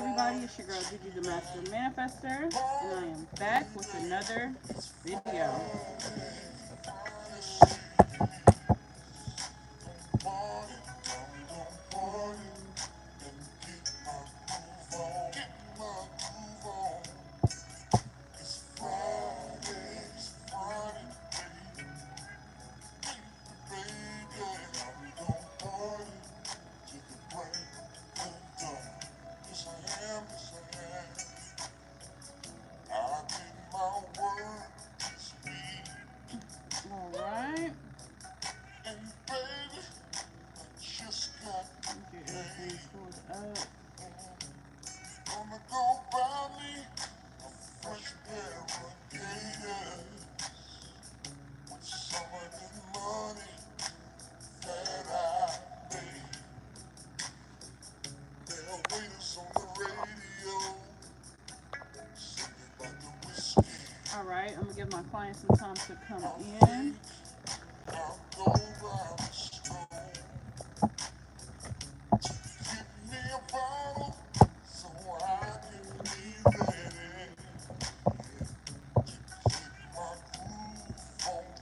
everybody, it's your girl Gigi the Master Manifester, and I am back with another video. Alright. Get everything pulled up. Alright, I'm gonna give my clients some time to come in.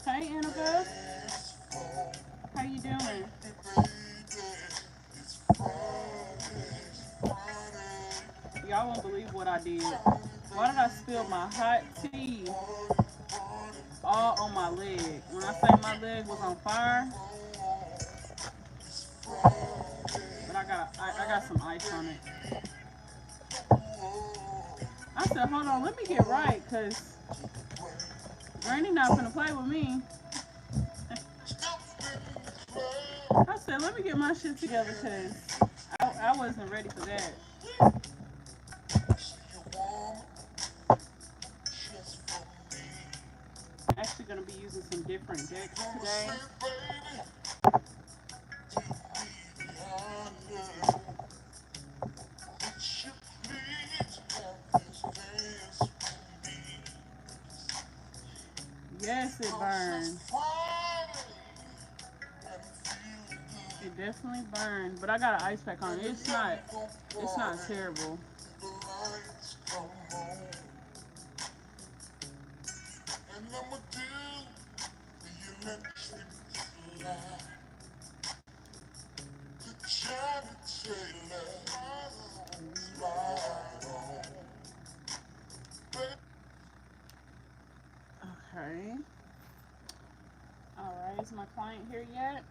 Hey Annabelle, how you doing? Y'all won't believe what I did. Why did I spill my hot tea all on my leg? When I say my leg was on fire, but I got some ice on it. I said, hold on, let me get right, cause Granny not gonna play with me. I said, let me get my shit together, cause I wasn't ready for that. Actually gonna be using some different decks today. Yes, it burned. It definitely burned, but I got an ice pack on it. It's not terrible. Okay. Alright, is my client here yet?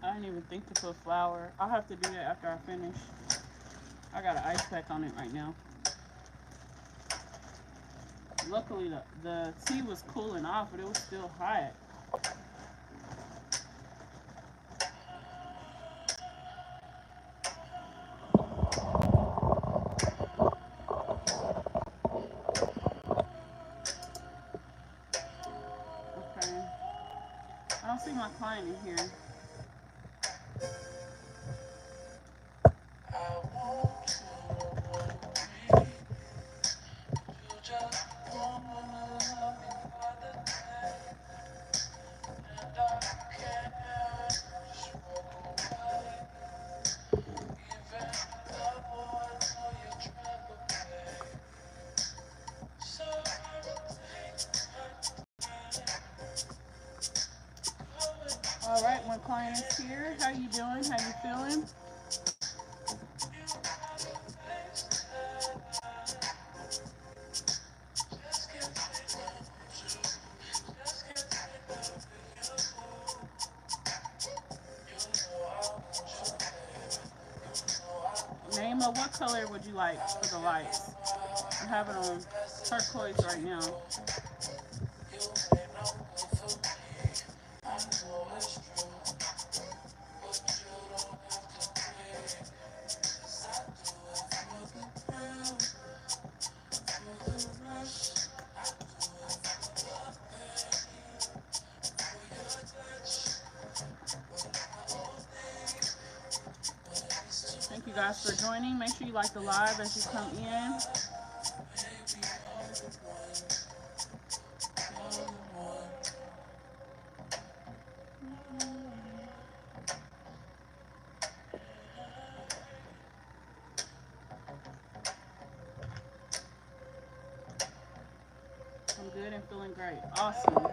I didn't even think to put flour. I'll have to do that after I finish. I got an ice pack on it right now. Luckily, the tea was cooling off, but it was still hot. Okay. I don't see my client in here. All right, my client is here. How you doing? How you feeling? Naima, what color would you like for the lights? I have it on turquoise right now. you guys for joining. Make sure you like the live as you come in. I'm good and feeling great. Awesome.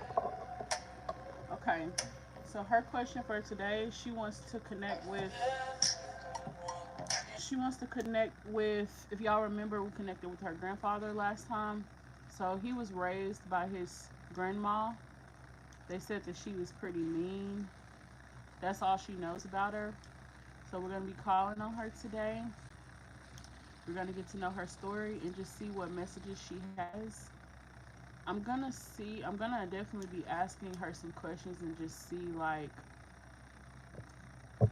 Okay. So her question for today, she wants to connect with, if y'all remember, we connected with her grandfather last time. So he was raised by his grandma. They said that she was pretty mean. That's all she knows about her. So we're going to be calling on her today. We're going to get to know her story and just see what messages she has. I'm going to definitely be asking her some questions and just see, like,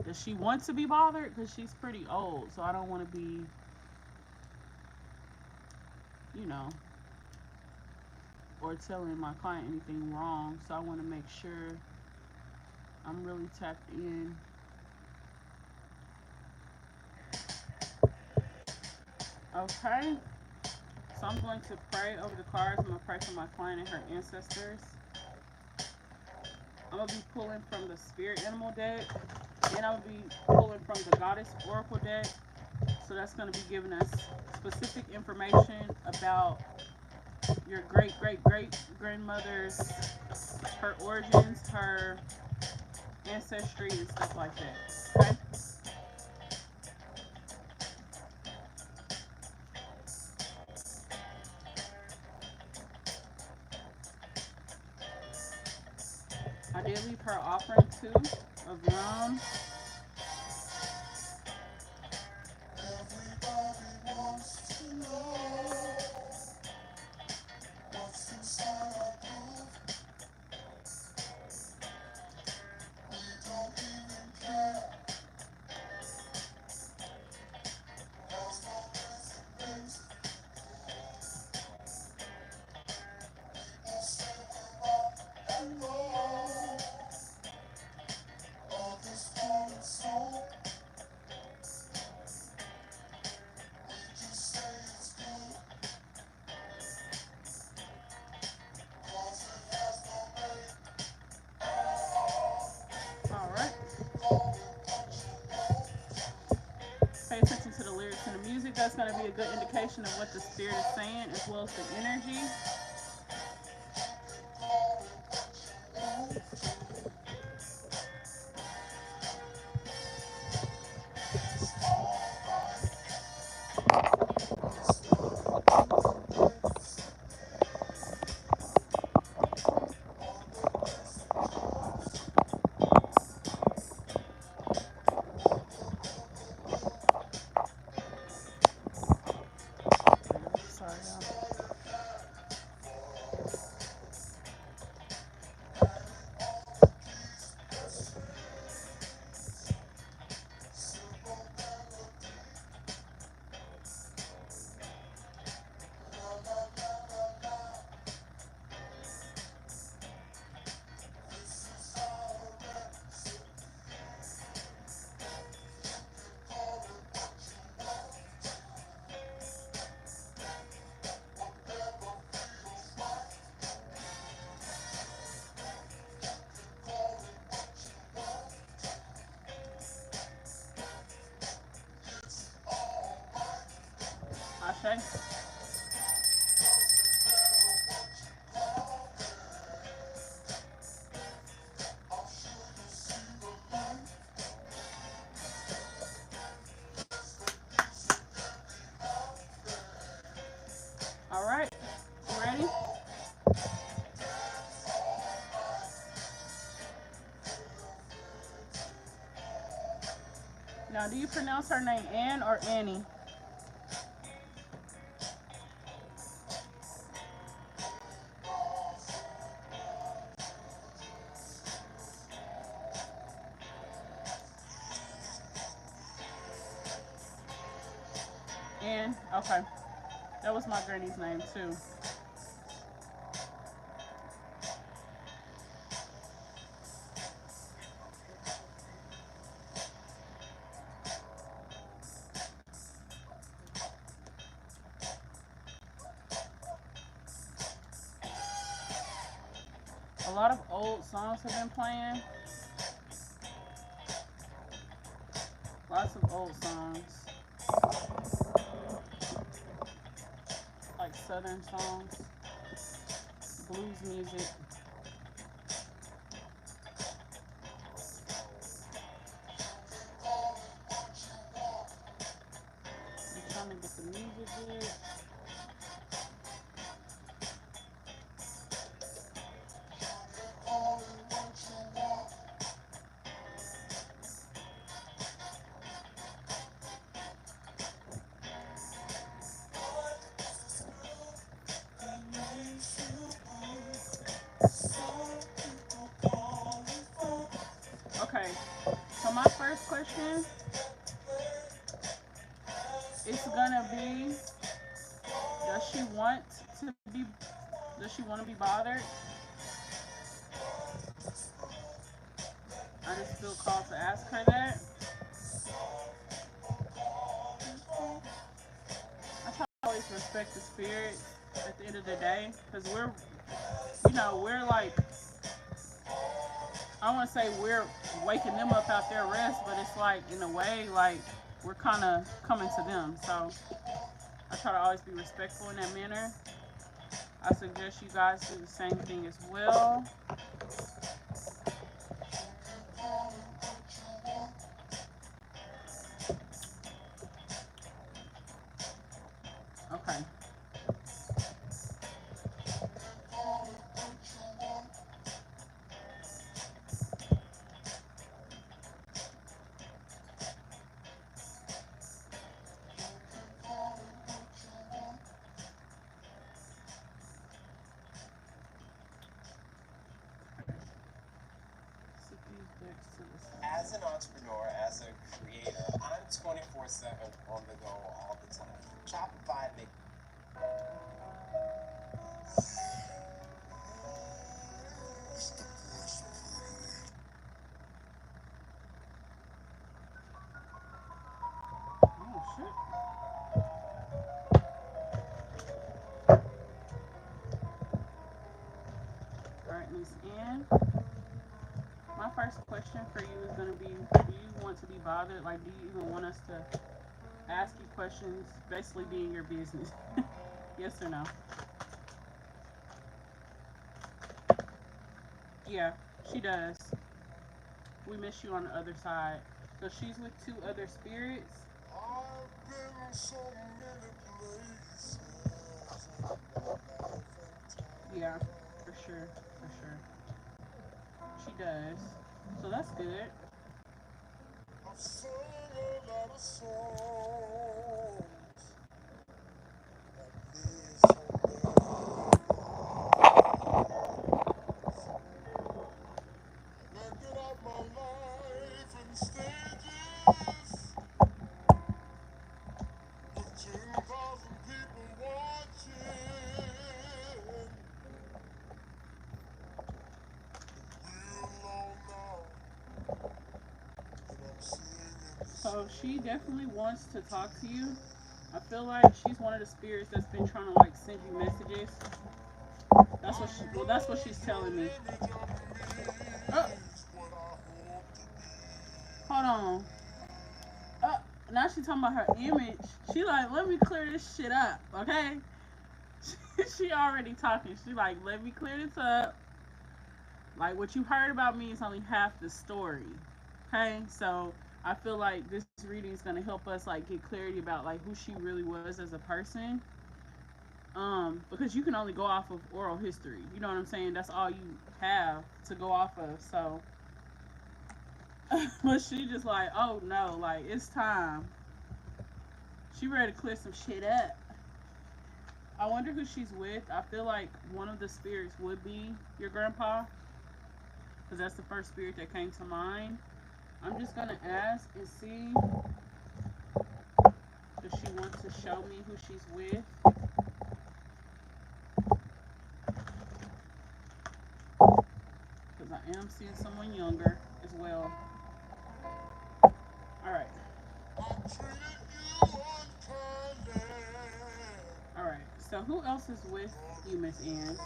does she want to be bothered? Because she's pretty old. So I don't want to be, you know, or telling my client anything wrong. So I want to make sure I'm really tapped in. Okay. So I'm going to pray over the cards. I'm going to pray for my client and her ancestors. I'm going to be pulling from the spirit animal deck. And I'm going to be pulling from the goddess oracle deck. So that's going to be giving us specific information about your great-great-great-grandmother's, her origins, her ancestry, and stuff like that. Okay? I did leave her offering too of rum. All right. Pay attention to the lyrics and the music. That's going to be a good indication of what the spirit is saying, as well as the energy. Sorry, y'all. Ashe. All right. You ready? Now, do you pronounce her name Ann or Annie? Ann? Okay. That was my granny's name, too. A lot of old songs have been playing. Lots of old songs, like southern songs, blues music. I'm trying to get the music good. Okay, so my first question is gonna be: Does she want to be? Does she want to be bothered? I just feel called to ask her that. I try to always respect the spirits at the end of the day, because we're like, I don't want to say we're waking them up out their rest, but it's like in a way like we're kind of coming to them. So I try to always be respectful in that manner. I suggest you guys do the same thing as well. Okay. Sit these decks to the side. As an entrepreneur, as a creator, I'm 24/7 on the go all the time. Shopify makes Oh shit. All right, Miss Ann. My first question for you is going to be: do you want to be bothered? Like, do you even want us to ask you questions, basically being your business? Yes or no? Yeah, she does. We miss you on the other side. So she's with two other spirits. I've been so many places. Yeah, for sure, for sure. She does. So that's good. I've sung a lot of songs. Acted out my life in stages with 10,000 people watching. Real long now, and I'm singing this So she song definitely wants to to talk to you. you. I feel like she's one of the spirits that's been trying to like send you messages. I That's what know she's your telling me. image of Oh, me is what I hope to hold on. Oh, now she talking about her image. She like, let me clear this shit up, okay? She already talking. She like, let me clear this up. Like what you heard about me is only half the story. Okay, so I feel like this reading is gonna help us like get clarity about like who she really was as a person. Because you can only go off of oral history. You know what I'm saying? That's all you have to go off of. So, but she just like, oh no, like it's time. She ready to clear some shit up. I wonder who she's with. I feel like one of the spirits would be your grandpa, because that's the first spirit that came to mind. I'm just gonna ask and see, does she want to show me who she's with? Because I am seeing someone younger as well. All right, be. I treated you unkindly. all right. So who else is with you, Miss Ann?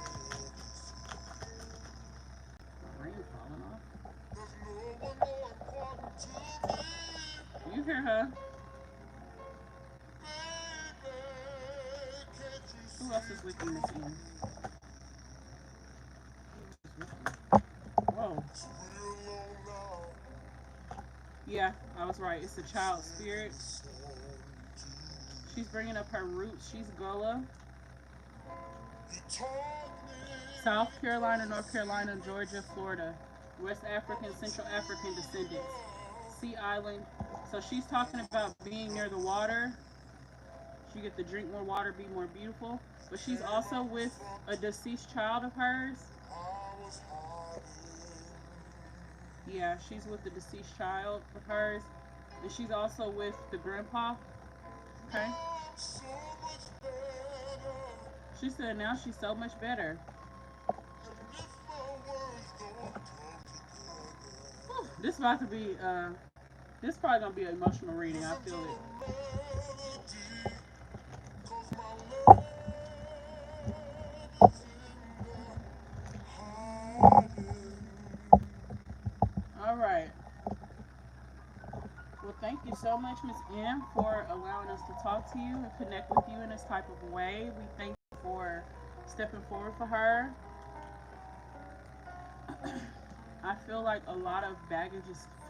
her. Who else is with you, Miss Ian? Whoa. Yeah, I was right. It's a child spirit. She's bringing up her roots. She's Gullah. South Carolina, North Carolina, Georgia, Florida. West African, Central African descendants. Sea Island. So she's talking about being near the water. She get to drink more water, be more beautiful. But she's also with a deceased child of hers. Yeah, she's with the deceased child of hers. And she's also with the grandpa. Okay? She said now she's so much better. Whew, this about to be this probably gonna be an emotional reading. I feel it. All right. Well, thank you so much, Miss M, for allowing us to talk to you and connect with you in this type of way. We thank you for stepping forward for her. I feel like a lot of baggage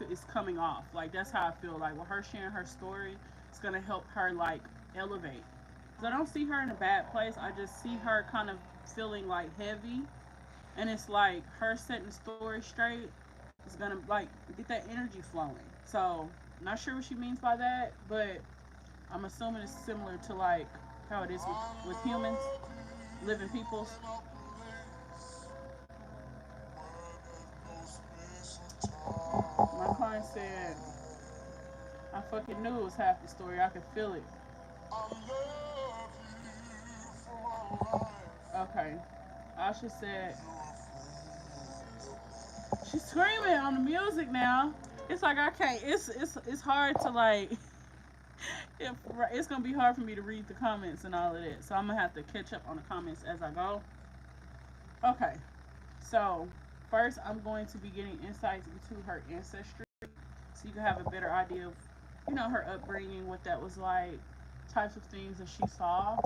is coming off. Like that's how I feel. Like with her sharing her story, it's gonna help her like elevate. Cause I don't see her in a bad place. I just see her kind of feeling like heavy, and it's like her setting the story straight is gonna like get that energy flowing. So not sure what she means by that, but I'm assuming it's similar to like how it is with humans, living peoples. My client said, I fucking knew it was half the story. I could feel it. Okay. Asha said, she's screaming on the music now. It's like I can't. It's hard to like. It's gonna be hard for me to read the comments and all of that. So I'm gonna have to catch up on the comments as I go. Okay. So first, I'm going to be getting insights into her ancestry, so you can have a better idea of, her upbringing, what that was like, types of things that she saw,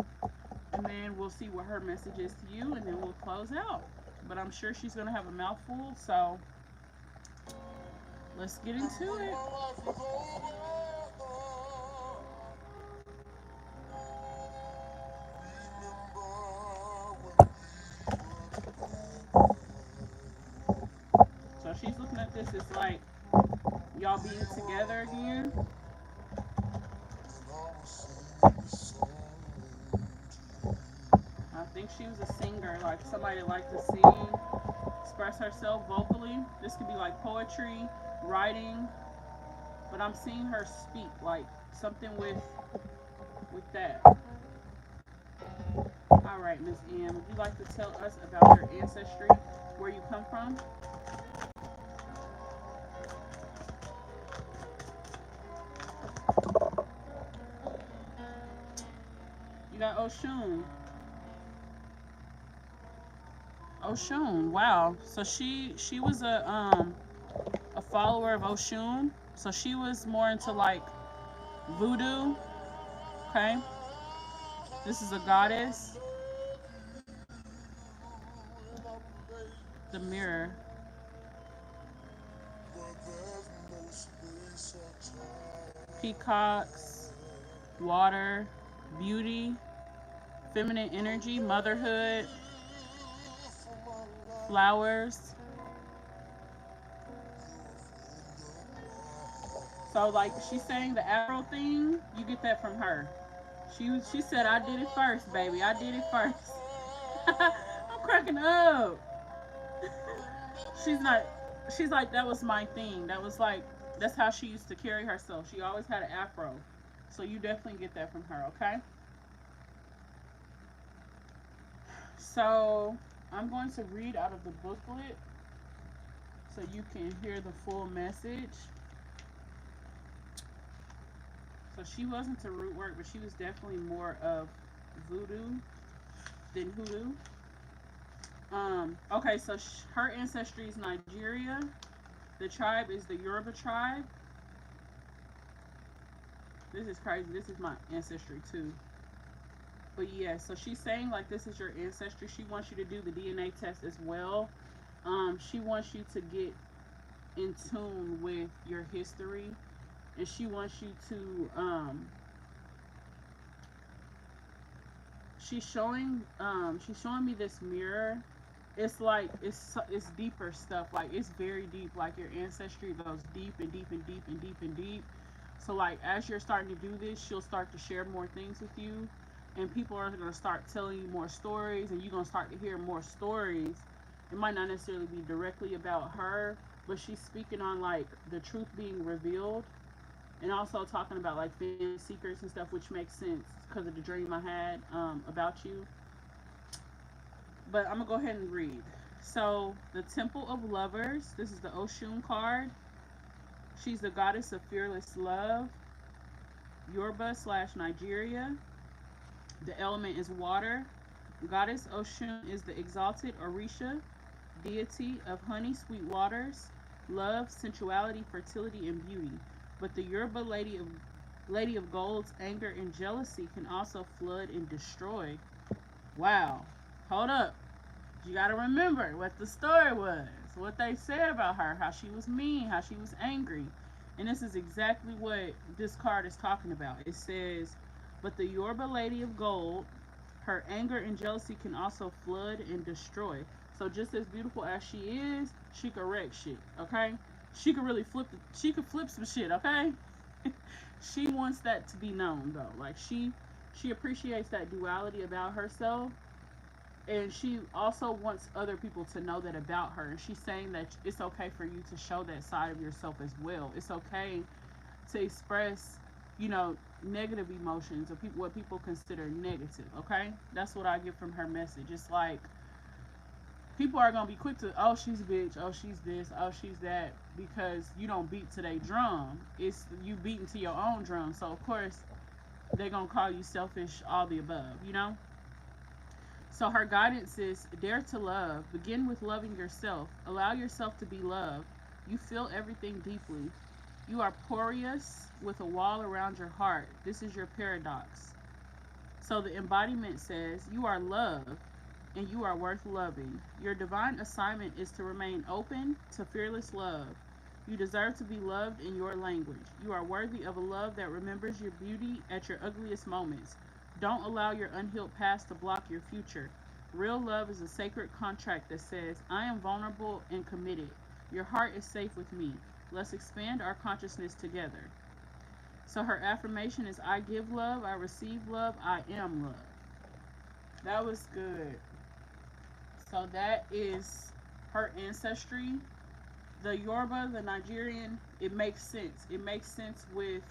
and then we'll see what her message is to you, and then we'll close out. But I'm sure she's gonna have a mouthful, so let's get into it. So she's looking at this. It's like y'all being together again. I think she was a singer, like somebody that liked to sing, express herself vocally. This could be like poetry, writing, but I'm seeing her speak, like something with that. All right, Miss M, would you like to tell us about your ancestry, where you come from? You got Oshun. Oshun. Wow. So she was a follower of Oshun. So she was more into like voodoo. Okay. This is a goddess. The mirror. Peacocks, water, beauty, feminine energy, motherhood, flowers. So like she's saying the Afro thing, you get that from her. She said I did it first, baby. I did it first. I'm cracking up. she's not she's like that was my thing. That was like that's how she used to carry herself. She always had an afro. So you definitely get that from her, okay? So I'm going to read out of the booklet so you can hear the full message. So she wasn't to root work, but she was definitely more of voodoo than hoodoo. Okay, so her ancestry is Nigeria. The tribe is the Yoruba tribe. This is crazy. This is my ancestry too. But yeah, so she's saying like this is your ancestry. She wants you to do the DNA test as well. She wants you to get in tune with your history, and she wants you to she's showing me this mirror. It's like it's deeper stuff, like it's very deep, like your ancestry goes deep and deep and deep and deep and deep. So like as you're starting to do this, she'll start to share more things with you, and people are going to start telling you more stories, and you're going to start to hear more stories. It might not necessarily be directly about her, but she's speaking on like the truth being revealed, and also talking about like family secrets and stuff, which makes sense because of the dream I had about you. But I'm gonna go ahead and read. So the Temple of Lovers, this is the Oshun card. She's the goddess of fearless love, Yoruba slash Nigeria. The element is water. Goddess Oshun is the exalted Orisha, deity of honey, sweet waters, love, sensuality, fertility, and beauty. But the Yoruba Lady of Gold's anger and jealousy can also flood and destroy. Wow. Hold up. You gotta remember what the story was, what they said about her, how she was mean, how she was angry. And this is exactly what this card is talking about. It says, but the Yoruba Lady of Gold, her anger and jealousy can also flood and destroy. So just as beautiful as she is, she could wreck shit, okay? She could really she could flip some shit, okay? She wants that to be known though. Like she appreciates that duality about herself, and she also wants other people to know that about her. And she's saying that it's okay for you to show that side of yourself as well. It's okay to express, you know, negative emotions or what people consider negative. Okay, that's what I get from her message. It's like people are gonna be quick to, oh, she's a bitch, oh, she's this, oh, she's that, because you don't beat to their drum. It's you beating to your own drum. So of course they're gonna call you selfish, all the above, you know. So her guidance is dare to love. Begin with loving yourself. Allow yourself to be loved. You feel everything deeply. You are porous with a wall around your heart. This is your paradox. So the embodiment says you are loved and you are worth loving. Your divine assignment is to remain open to fearless love. You deserve to be loved in your language. You are worthy of a love that remembers your beauty at your ugliest moments. Don't allow your unhealed past to block your future. Real love is a sacred contract that says, I am vulnerable and committed. Your heart is safe with me. Let's expand our consciousness together. So her affirmation is, I give love, I receive love, I am love. That was good. So that is her ancestry. The Yoruba, the Nigerian, it makes sense. It makes sense with,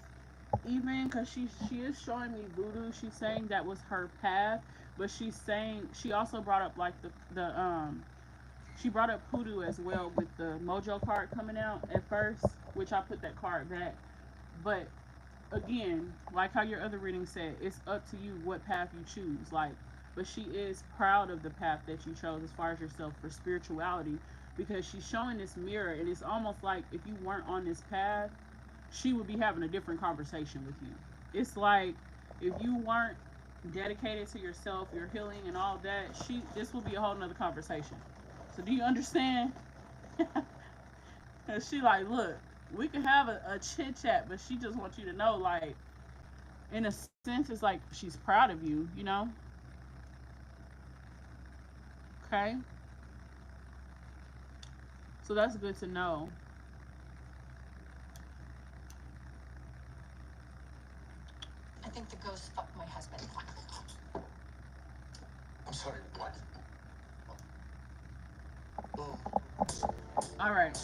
even because she is showing me voodoo. She's saying that was her path, but she's saying she also brought up like the she brought up hoodoo as well with the mojo card coming out at first, which I put that card back. But again, like how your other reading said, it's up to you what path you choose. Like, but she is proud of the path that you chose as far as yourself for spirituality, because she's showing this mirror, and it's almost like if you weren't on this path, she would be having a different conversation with you. It's like if you weren't dedicated to yourself, your healing and all that, this would be a whole nother conversation. So do you understand? And she like, look, we can have a chit chat, but she just wants you to know, like, in a sense, it's like she's proud of you, you know? Okay? So that's good to know. I think the ghost fucked my husband. I'm sorry, what? All right.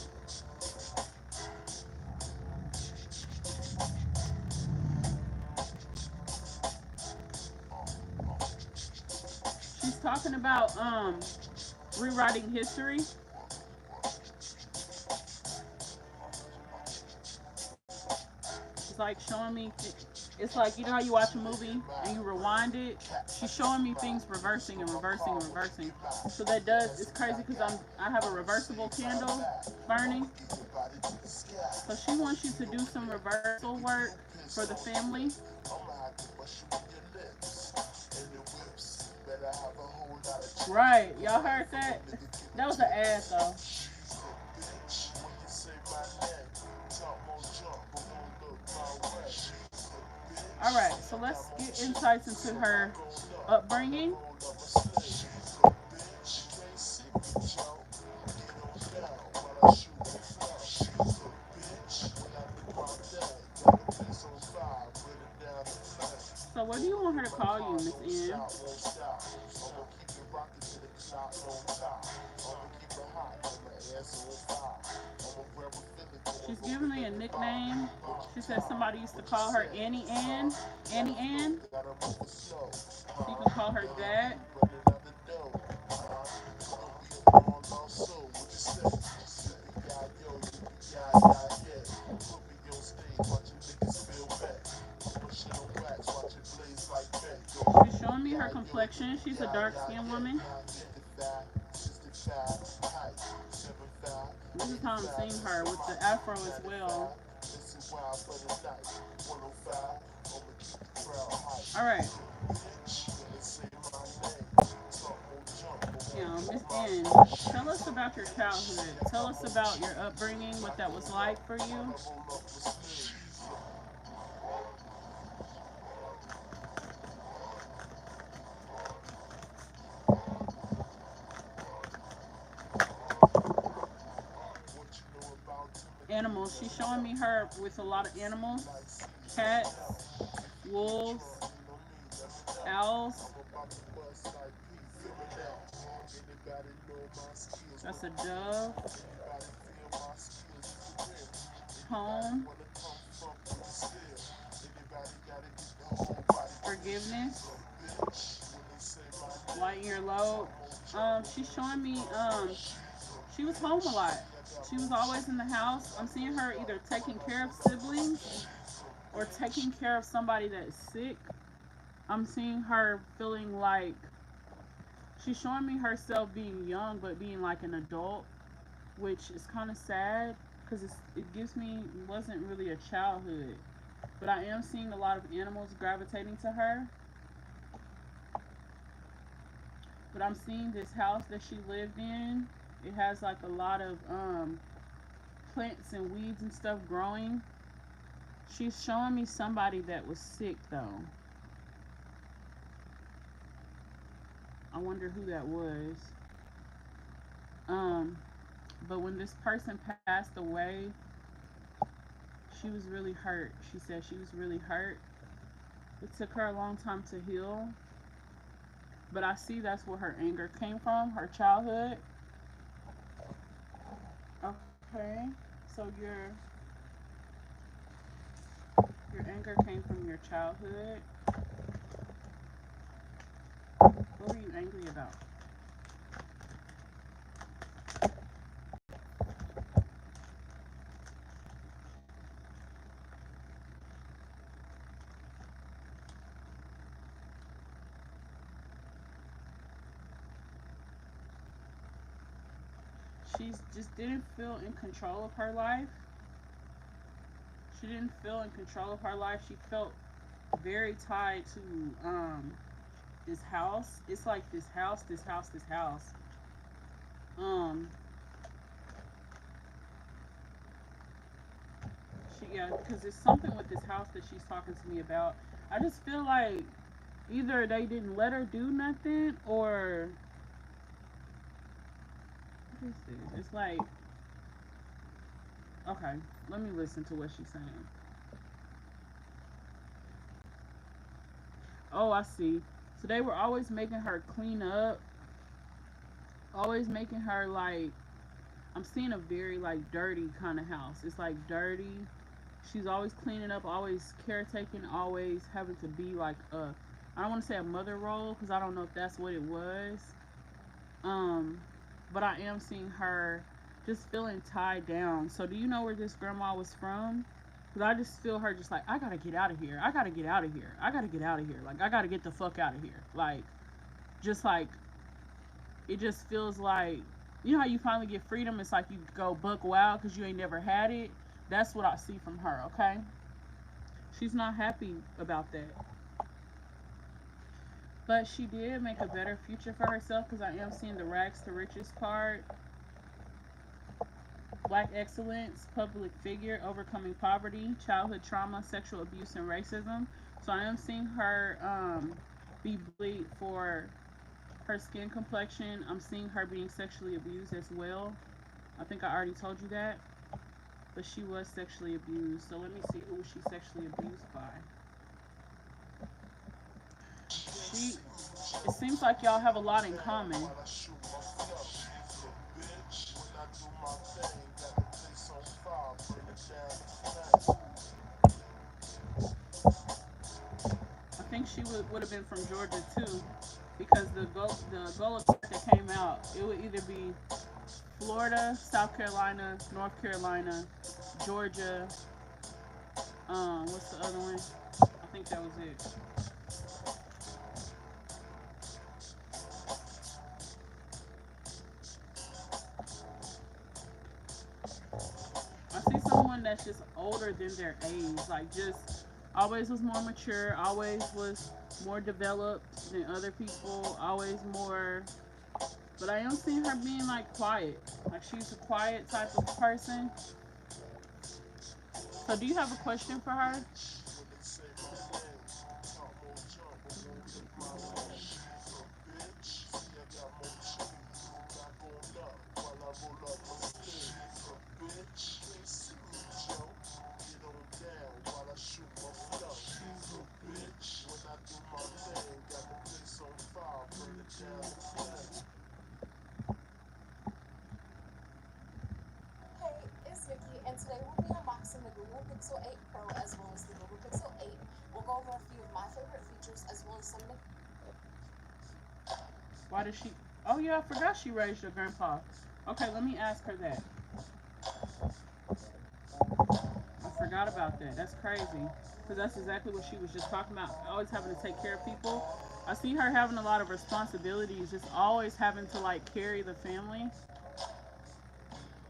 She's talking about rewriting history. It's like showing me, it's like, you know how you watch a movie and you rewind it? She's showing me things reversing and reversing and reversing. So that does, it's crazy because I have a reversible candle burning. So she wants you to do some reversal work for the family. Right, y'all heard that? That was an ad though. All right, so let's get insights into her upbringing. So what do you want her to call you, Miss N? She's giving me a nickname. She says somebody used to call her Annie Ann. Annie Ann. So you can call her that. She's showing me her complexion. She's a dark skinned woman. This is how I'm seeing her with the afro as well. All right. Now, Miss N, tell us about your childhood. Tell us about your upbringing, what that was like for you. Animals. She's showing me her with a lot of animals. Cats, wolves, owls. That's a dove. Home. Forgiveness. Lighten your load. She's showing me she was home a lot. She was always in the house. I'm seeing her either taking care of siblings or taking care of somebody that's sick. I'm seeing her feeling like she's showing me herself being young but being like an adult, which is kind of sad because it gives me wasn't really a childhood. But I am seeing a lot of animals gravitating to her. But I'm seeing this house that she lived in. It has like a lot of plants and weeds and stuff growing. She's showing me somebody that was sick though. I wonder who that was. Um, but when this person passed away, she was really hurt. She said she was really hurt. It took her a long time to heal, but I see that's where her anger came from, her childhood. Okay, so your anger came from your childhood. What were you angry about? She just didn't feel in control of her life. She didn't feel in control of her life. She felt very tied to this house. It's like this house, this house, this house. Um, yeah, because there's something with this house that she's talking to me about. I just feel like either they didn't let her do nothing, or what is this? It's like okay. Let me listen to what she's saying. Oh, I see. So they were always making her clean up, always making her like I'm seeing a very like dirty kind of house. It's like dirty. She's always cleaning up, always caretaking, always having to be like a I don't want to say a mother role because I don't know if that's what it was. Um, but I am seeing her just feeling tied down. So do you know where this grandma was from? Because I just feel her just like I gotta get out of here. I gotta get out of here. I gotta get out of here. Like I gotta get the fuck out of here. Like just like it just feels like You know how you finally get freedom? It's like you go buck wild because you ain't never had it. That's what I see from her, okay? She's not happy about that. But she did make a better future for herself because I am seeing the rags to riches card. Black excellence, public figure, overcoming poverty, childhood trauma, sexual abuse, and racism. So I am seeing her be bullied for her skin complexion. I'm seeing her being sexually abused as well. I think I already told you that. But she was sexually abused. So let me see who was she sexually abused by. She. It seems like y'all have a lot in common. I think she would have been from Georgia too, because the Gola card that came out, it would either be Florida, South Carolina, North Carolina, Georgia. What's the other one? I think that was it. I see someone that's just older than their age, like just always was more mature, always was more developed than other people, always more. But I am seeing her being like quiet, like she's a quiet type of person. So, do you have a question for her? Hey, it's Vicky, and today we'll be unboxing the Google Pixel 8 Pro as well as the Google Pixel 8. We'll go over a few of my favorite features as well as some of the. Why does she? Oh yeah, I forgot she raised your grandpa. Okay, let me ask her that. I forgot about that. That's crazy. Because that's exactly what she was just talking about. Always having to take care of people. I see her having a lot of responsibilities, just always having to like carry the family.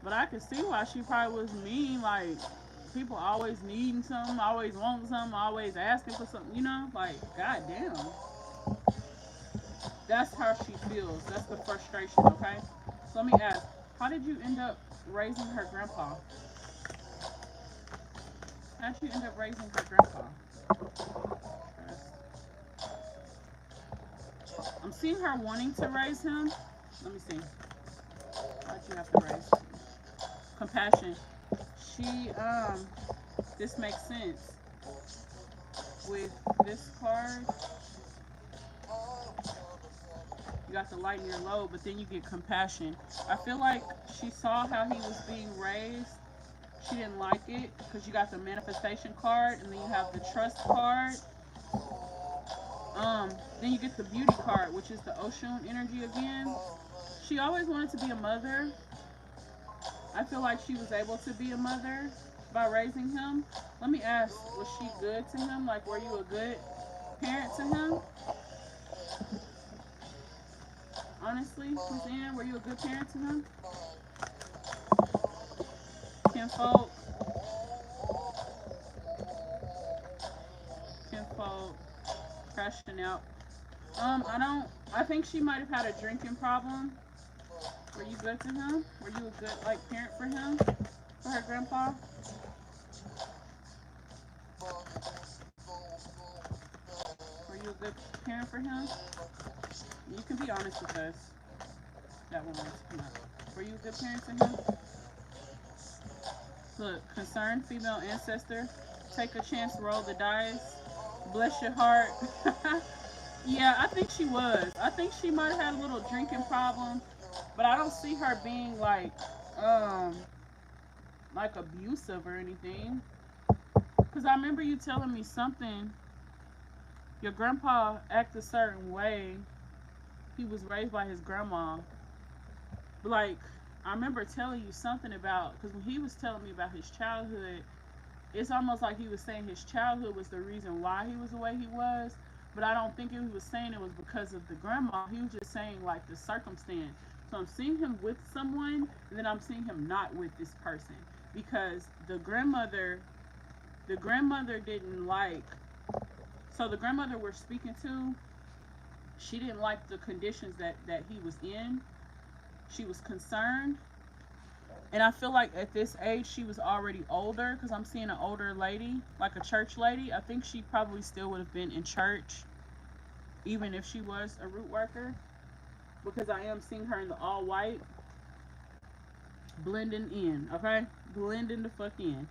But I could see why she probably was mean. Like, people always needing something, always wanting something, always asking for something, you know? Like, goddamn. That's how she feels. That's the frustration, okay? So let me ask, how did you end up raising her grandpa? How did you end up raising her grandpa? I'm seeing her wanting to raise him. Let me see. Why'd you have to raise him? Compassion. She, this makes sense. With this card, you got the light in your load, but then you get compassion. I feel like she saw how he was being raised. She didn't like it because you got the manifestation card, and then you have the trust card. Then you get the beauty card, which is the ocean energy again. She always wanted to be a mother. I feel like she was able to be a mother by raising him. Let me ask, was she good to him? Like, were you a good parent to him? Honestly, Suzanne, were you a good parent to him? Kinfolk, kinfolk, crashing out. I don't. I think she might have had a drinking problem. Were you good to him? Were you a good like parent for him? For her grandpa? Were you a good parent for him? You can be honest with us. That one wants to come out. Were you a good parent to him? Look, concerned female ancestor. Take a chance, roll the dice. Bless your heart. Yeah, I think she was. I think she might have had a little drinking problem, but I don't see her being um, like abusive or anything. Cause I remember you telling me something. Your grandpa act a certain way. He was raised by his grandma. But like, I remember telling you something about because when he was telling me about his childhood, it's almost like he was saying his childhood was the reason why he was the way he was. But I don't think he was saying it was because of the grandma. He was just saying like the circumstance. So I'm seeing him with someone, and then I'm seeing him not with this person because the grandmother didn't like. So the grandmother we're speaking to, she didn't like the conditions that he was in. She was concerned, and I feel like at this age she was already older because I'm seeing an older lady, like a church lady. I think she probably still would have been in church even if she was a root worker because I am seeing her in the all white blending in, okay? Blending the fuck in.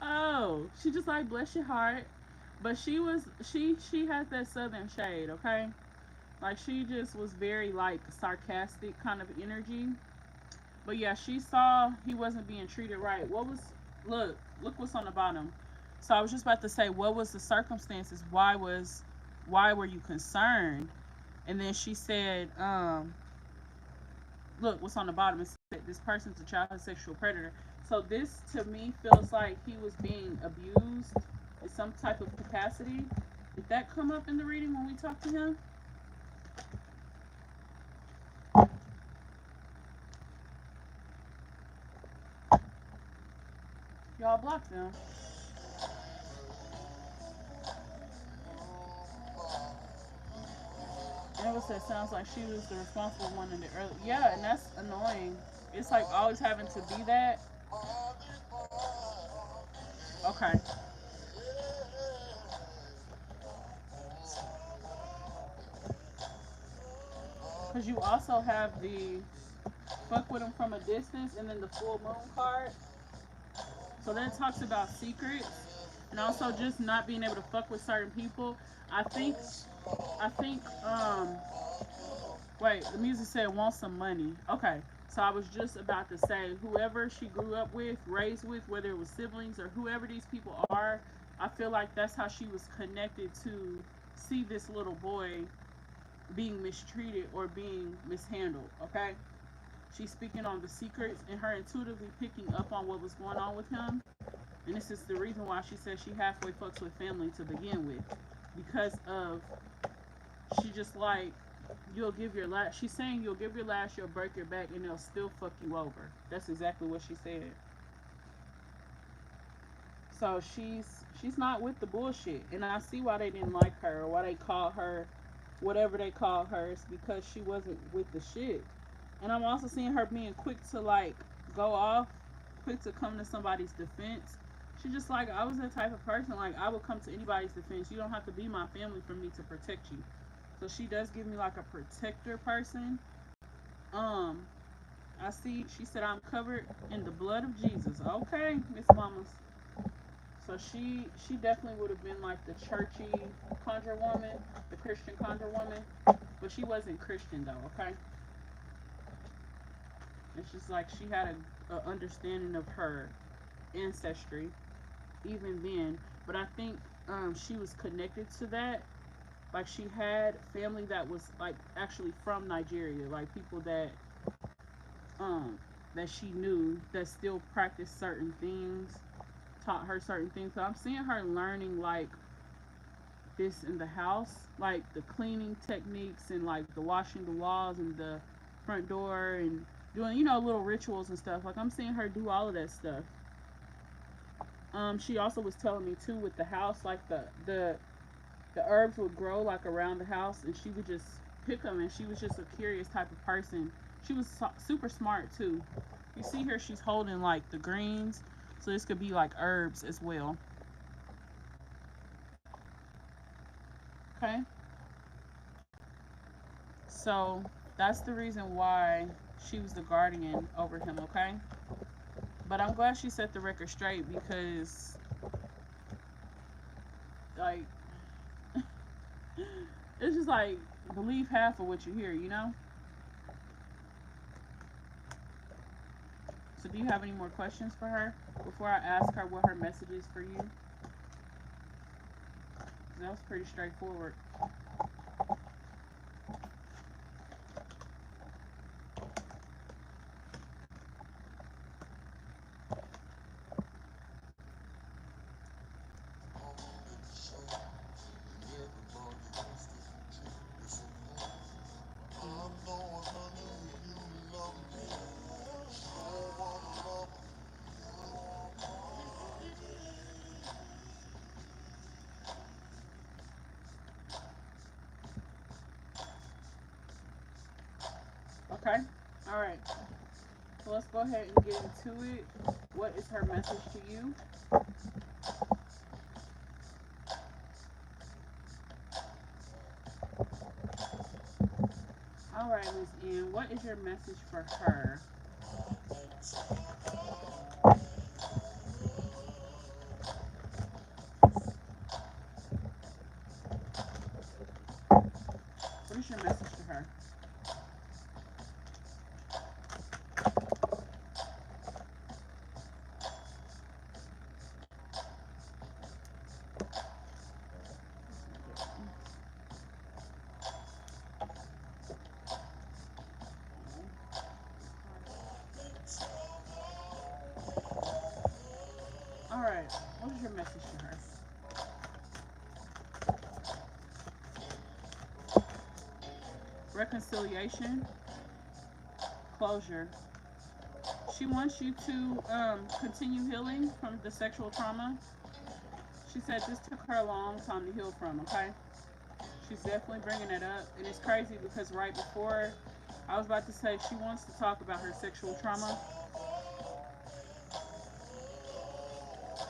Oh, she just like bless your heart. But she has that southern shade, okay? Like she just was very like sarcastic kind of energy. But yeah, she saw he wasn't being treated right. What was look what's on the bottom. So I was just about to say what was the circumstances? Why were you concerned? And then she said, look what's on the bottom. It said this person's a childhood sexual predator. So this to me feels like he was being abused in some type of capacity. Did that come up in the reading when we talked to him? Y'all blocked them. And it was that sounds like she was the responsible one in the early. Yeah, and that's annoying. It's like always having to be that. Okay. Because you also have the fuck with him from a distance and then the full moon card. So that talks about secrets and also just not being able to fuck with certain people. I think I think wait, the music said want some money. Okay. So I was just about to say whoever she grew up with, raised with, whether it was siblings or whoever these people are, I feel like that's how she was connected to see this little boy being mistreated or being mishandled, okay? She's speaking on the secrets and her intuitively picking up on what was going on with him. And this is the reason why she says she halfway fucks with family to begin with. Because of, she just like, you'll give your last, she's saying you'll give your last, you'll break your back, and they'll still fuck you over. That's exactly what she said. So she's not with the bullshit. And I see why they didn't like her or why they call her whatever they call her. It's because she wasn't with the shit. And I'm also seeing her being quick to like go off, quick to come to somebody's defense. She just like I was that type of person. Like I would come to anybody's defense. You don't have to be my family for me to protect you. So she does give me like a protector person. Um, I see. She said I'm covered in the blood of Jesus. Okay, Miss Mamas. So she definitely would have been like the churchy conjure woman, the Christian conjure woman, but she wasn't Christian though. Okay, it's just like she had a understanding of her ancestry even then. But I think she was connected to that. Like she had family that was like actually from Nigeria, like people um that she knew that still practiced certain things, taught her certain things. So I'm seeing her learning like this in the house, like the cleaning techniques and like the washing the walls and the front door and doing little rituals and stuff. Like I'm seeing her do all of that stuff. She also was telling me too with the house, like the herbs would grow like around the house, and she would just pick them. And she was just a curious type of person. She was super smart too. You see her, she's holding like the greens, so this could be like herbs as well. Okay, so that's the reason why she was the guardian over him. Okay, but I'm glad she set the record straight because like it's just like believe half of what you hear. So do you have any more questions for her before I ask her what her message is for you? That was pretty straightforward. Okay? All right. So let's go ahead and get into it. What is her message to you? All right, Miss Ann, what is your message for her? What is your message to her? All right, what is your message to her? Reconciliation, closure. She wants you to continue healing from the sexual trauma. She said this took her a long time to heal from, okay? She's definitely bringing it up. And it's crazy because right before I was about to say she wants to talk about her sexual trauma,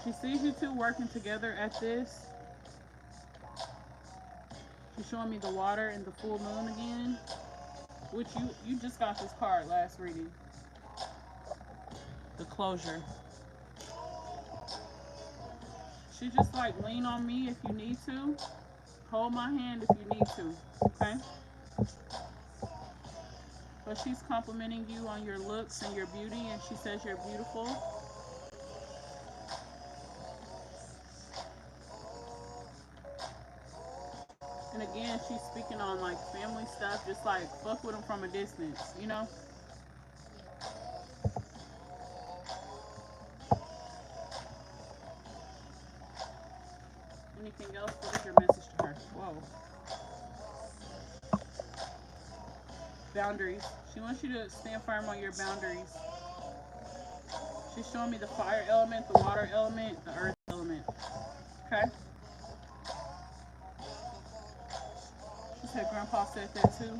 she sees you two working together at this. She's showing me the water and the full moon again, which you just got this card last reading. The closure. She just like lean on me if you need to. Hold my hand if you need to. Okay? But she's complimenting you on your looks and your beauty, and she says you're beautiful. And again, she's speaking on like family stuff, just like fuck with them from a distance, you know? Anything else? What is your message to her? Whoa. Boundaries. She wants you to stand firm on your boundaries. She's showing me the fire element, the water element, the earth element. Okay? She said Grandpa said that too.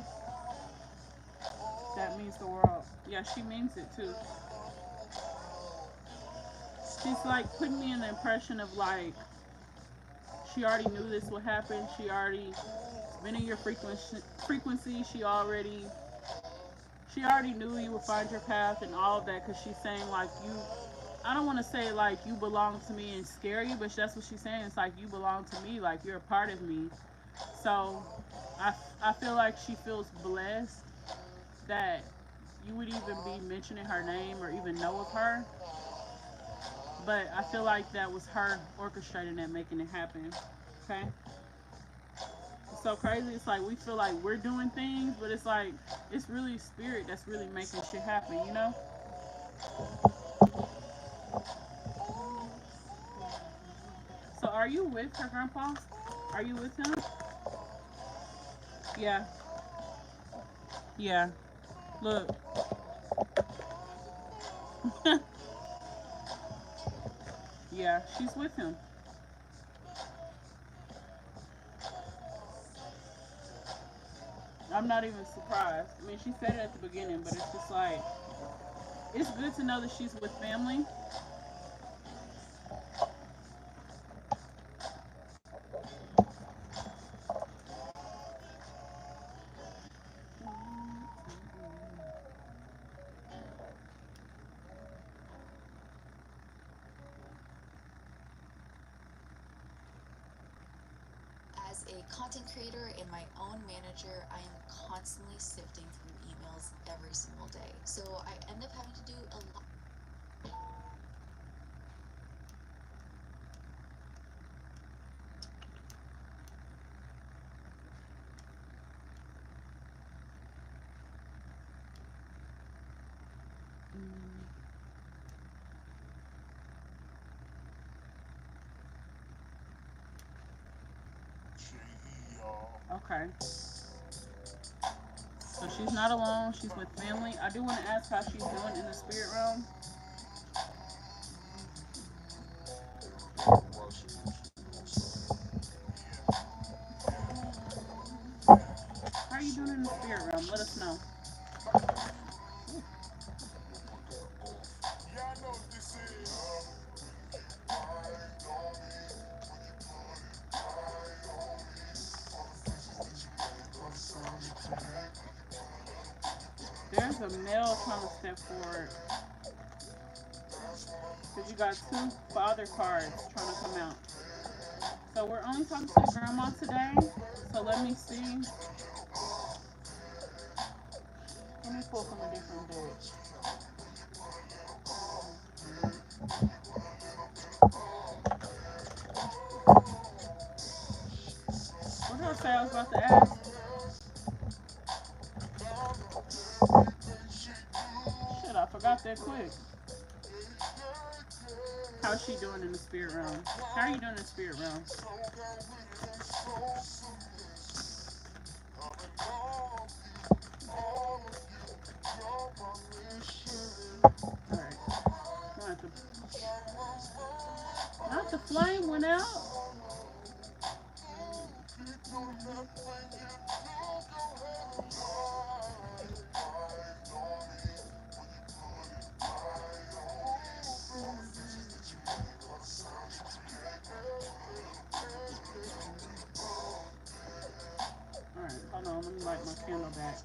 That means the world. Yeah, she means it too. She's like putting me in the impression of like she already knew this would happen. She already been in your frequency. She already knew you would find your path and all of that because she's saying like you. I don't want to say like you belong to me and scare you, but that's what she's saying. It's like you belong to me, like you're a part of me. So I feel like she feels blessed that you would even be mentioning her name or even know of her. But I feel like that was her orchestrating that, making it happen. Okay? It's so crazy. It's like we feel like we're doing things, but it's like it's really spirit that's really making shit happen, you know? So are you with her grandpa? Are you with him? Yeah. Yeah. Look. Yeah, she's with him. I'm not even surprised. I mean, she said it at the beginning, but it's just like it's good to know that she's with family. As a content creator and my own manager, I am constantly sifting through emails every single day. So I end up having to do a lot. Okay. So she's not alone. She's with family. I do want to ask how she's doing in the spirit realm. How are you doing in the spirit realm? Let us know. there's a male trying to step forward. Because you got two father cards trying to come out. So we're only talking to the grandma today. So let me see. Let me pull from a different deck. What did I say I was about to ask? Shit, I forgot that quick. How's she doing in the spirit realm? How are you doing in the spirit realm? Alright. Not the flame went out. Alright, hold on, let me light my candle back.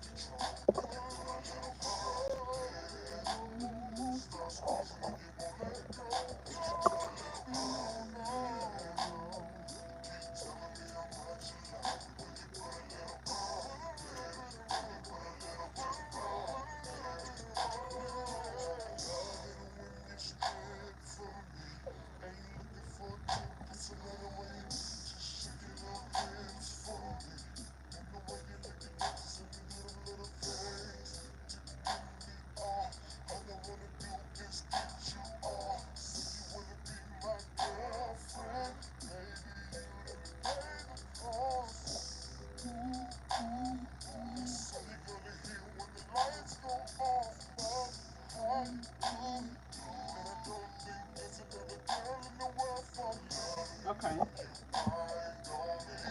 Okay.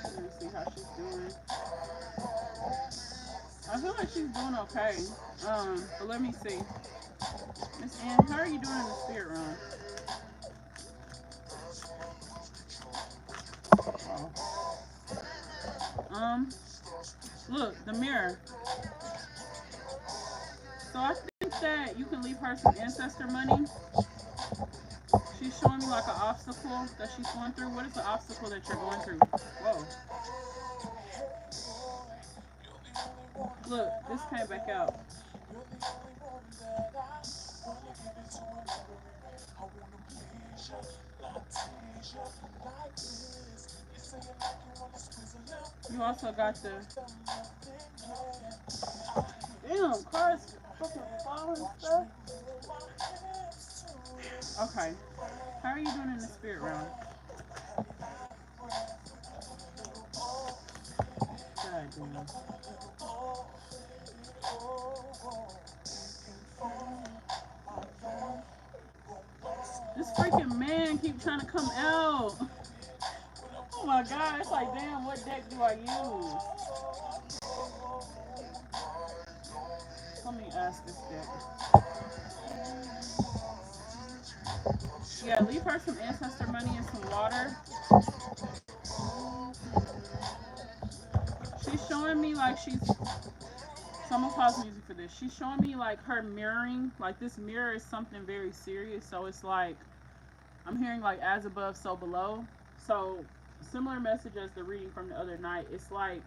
Let me see how she's doing. I feel like she's doing okay. But let me see. Miss Ann, how are you doing in the spirit realm? Oh. Look, the mirror. So I think that you can leave her some ancestor money. She's showing me like an obstacle that she's going through. What is the obstacle that you're going through? Whoa. Look, this came back out. You also got the damn cards fucking falling stuff. Okay. How are you doing in the spirit realm? God damn. This freaking man keep trying to come out. Oh my god, it's like, damn, what deck do I use? Let me ask this deck. Yeah, leave her some ancestor money and some water. She's showing me like she's... So I'm gonna pause music for this. She's showing me like her mirroring. Like this mirror is something very serious. So it's like, I'm hearing like as above, so below. So similar message as the reading from the other night. It's like,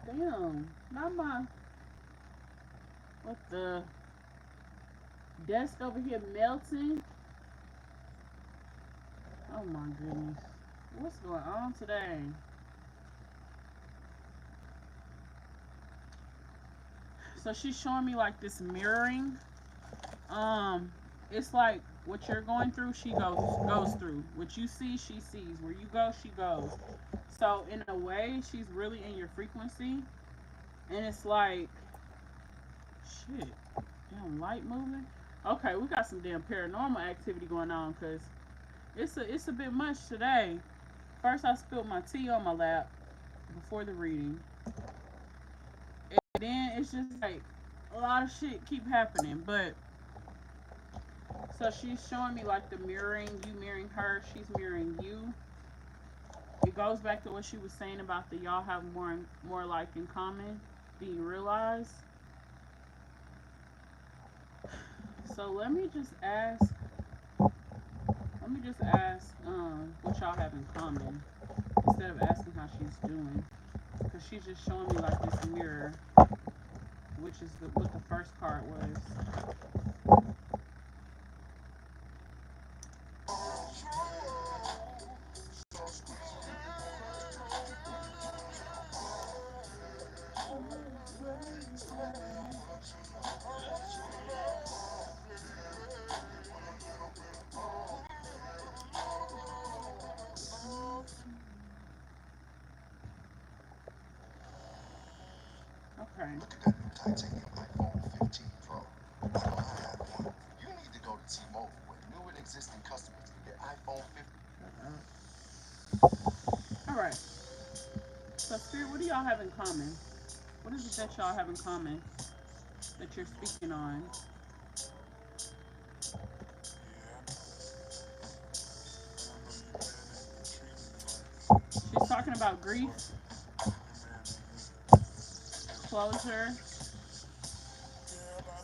damn, not my... What the... Desk over here melting. Oh my goodness. What's going on today? So she's showing me like this mirroring. It's like what you're going through, she goes through. What you see, she sees. Where you go, she goes. So in a way, she's really in your frequency. And it's like, shit, damn light moving. Okay, we got some damn paranormal activity going on because it's a bit much today. First, I spilled my tea on my lap before the reading. And then it's just like a lot of shit keep happening. But so she's showing me like the mirroring, you mirroring her, she's mirroring you. It goes back to what she was saying about the y'all have more like in common than you realize. So let me just ask what y'all have in common instead of asking how she's doing, because she's just showing me like this mirror, which is what the first card was. Okay. Look at that new titanium iPhone 15 Pro. You know I have one. You need to go to T-Mobile with new and existing customers to get iPhone 15. All right. So Spirit, what do y'all have in common? What is it that y'all have in common that you're speaking on? She's talking about grief, closure,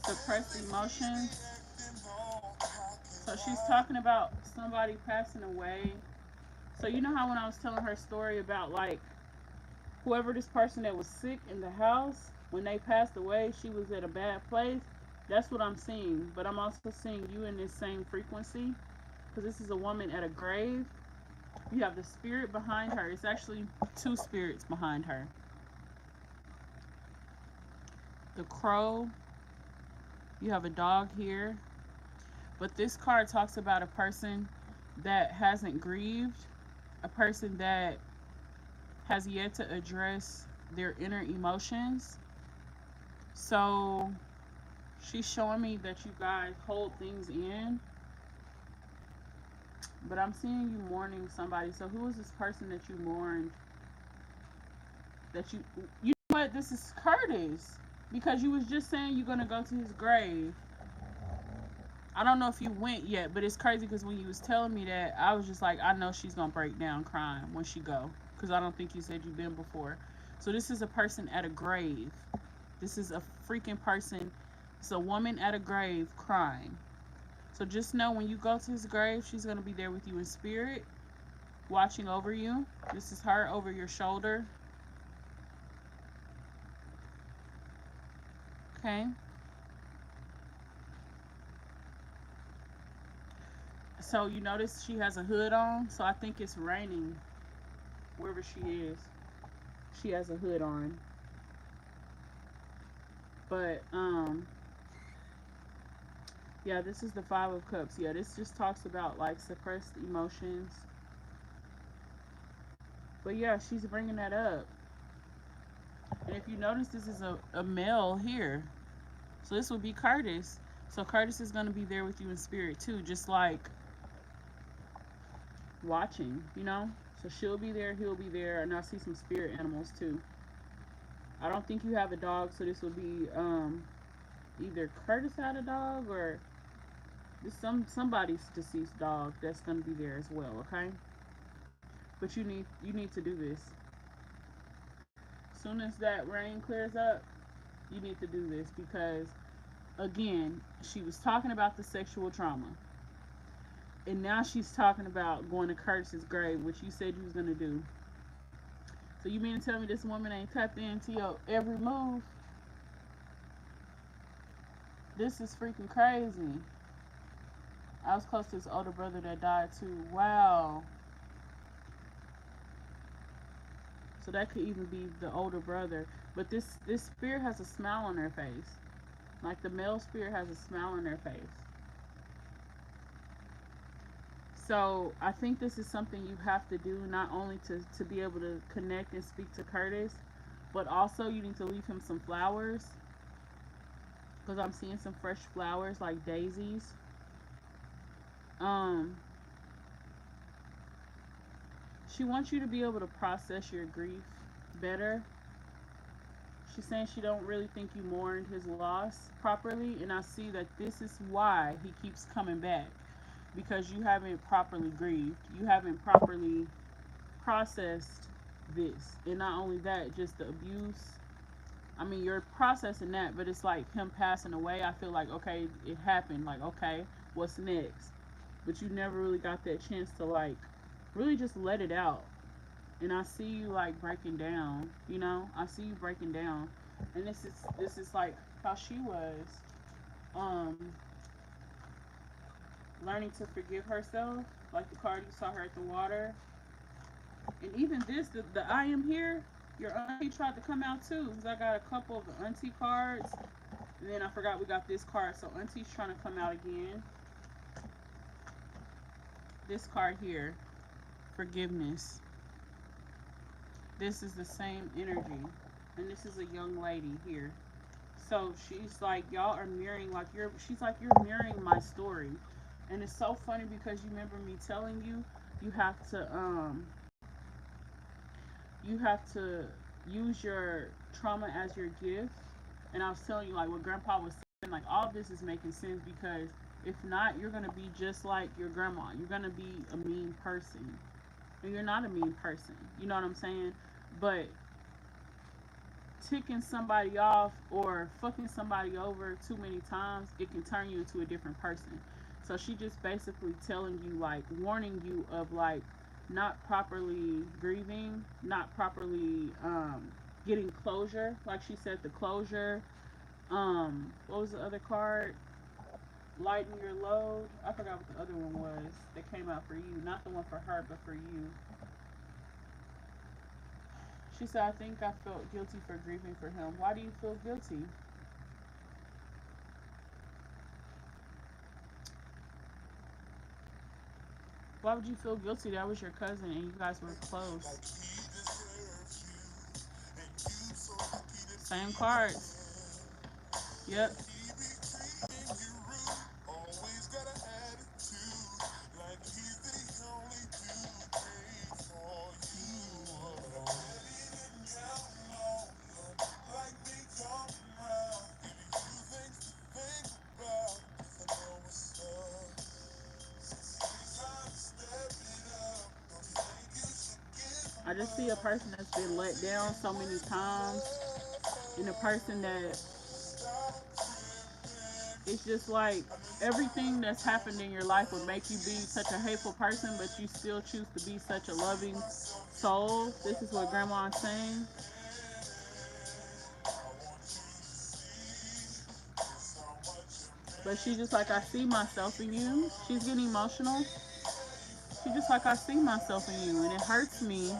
suppressed emotions. So she's talking about somebody passing away. So you know how when I was telling her story about like whoever this person that was sick in the house, when they passed away, she was at a bad place. That's what I'm seeing. But I'm also seeing you in this same frequency because this is a woman at a grave. You have the spirit behind her. It's actually two spirits behind her. The crow. You have a dog here. But this card talks about a person that hasn't grieved, a person that has yet to address their inner emotions. So she's showing me that you guys hold things in, but I'm seeing you mourning somebody. So who is this person that you mourned? That you know what? This is Curtis, because you was just saying you're gonna go to his grave. I don't know if you went yet, but it's crazy because when you was telling me that, I was just like, I know she's gonna break down crying when she go, because I don't think you said you've been before. So this is a person at a grave. This is a freaking person. It's a woman at a grave crying. So just know when you go to his grave, she's gonna be there with you in spirit, watching over you. This is her over your shoulder. Okay. So you notice she has a hood on. So I think it's raining wherever she is. She has a hood on. But yeah, this is the 5 of Cups. Yeah, this just talks about like suppressed emotions. But yeah, she's bringing that up. And if you notice, this is a male here. So this would be Curtis. So Curtis is going to be there with you in spirit too, just like watching, you know? So she'll be there, he'll be there, and I see some spirit animals too. I don't think you have a dog, so this will be either Curtis had a dog or somebody's deceased dog that's gonna be there as well, okay? But you need to do this. As soon as that rain clears up, you need to do this because again, she was talking about the sexual trauma. And now she's talking about going to Curtis's grave, which you said you was gonna do. So you mean to tell me this woman ain't tapped into your every move? This is freaking crazy. I was close to his older brother that died too. Wow. So that could even be the older brother. But this spirit has a smile on their face. Like the male spirit has a smile on their face. So I think this is something you have to do, not only to be able to connect and speak to Curtis, but also you need to leave him some flowers. Because I'm seeing some fresh flowers like daisies. Um, she wants you to be able to process your grief better. She's saying she don't really think you mourned his loss properly, and I see that this is why he keeps coming back, because you haven't properly grieved. You haven't properly processed this. And not only that, just the abuse, I mean, you're processing that, but it's like him passing away. I feel like, okay, it happened. Like, okay, what's next? But you never really got that chance to, like, really just let it out. And I see you, like, breaking down, you know? I see you breaking down. And this is like how she was, um, learning to forgive herself. Like the card you saw her at the water. And even this, the I am here, your auntie tried to come out too. Because I got a couple of the auntie cards. And then I forgot we got this card. So auntie's trying to come out again. This card here, forgiveness. This is the same energy. And this is a young lady here. So she's like, y'all are mirroring, like she's like, you're mirroring my story. And it's so funny because you remember me telling you, you have to, you have to use your trauma as your gift. And I was telling you, like, what grandpa was saying, like, all this is making sense because if not, you're going to be just like your grandma. You're going to be a mean person. And you're not a mean person. You know what I'm saying? But ticking somebody off or fucking somebody over too many times, it can turn you into a different person. So she just basically telling you, like, warning you of, like, not properly grieving, not properly getting closure. Like she said, the closure. What was the other card? Lighten your load. I forgot what the other one was that came out for you. Not the one for her, but for you. She said, I think I felt guilty for grieving for him. Why do you feel guilty? Why would you feel guilty? That was your cousin and you guys were close. Same cards. Yep. I just see a person that's been let down so many times, and a person that it's just like everything that's happened in your life would make you be such a hateful person, but you still choose to be such a loving soul. This is what Grandma's saying. But she just like, I see myself in you. She's getting emotional. She just like, I see myself in you, and it hurts me.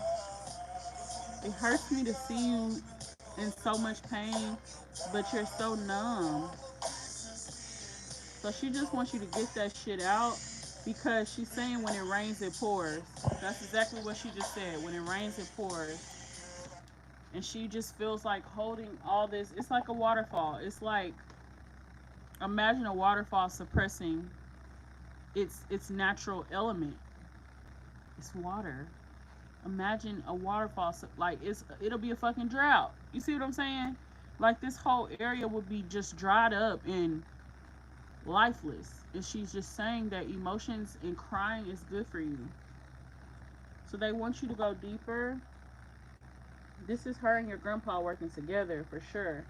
It hurts me to see you in so much pain, but you're so numb. So she just wants you to get that shit out because she's saying when it rains, it pours. That's exactly what she just said. When it rains, it pours. And she just feels like holding all this. It's like a waterfall. It's like, imagine a waterfall suppressing its natural element. It's water. Imagine a waterfall, like it'll be a fucking drought. You see what I'm saying? Like this whole area would be just dried up and lifeless. And she's just saying that emotions and crying is good for you. So they want you to go deeper. This is her and your grandpa working together for sure,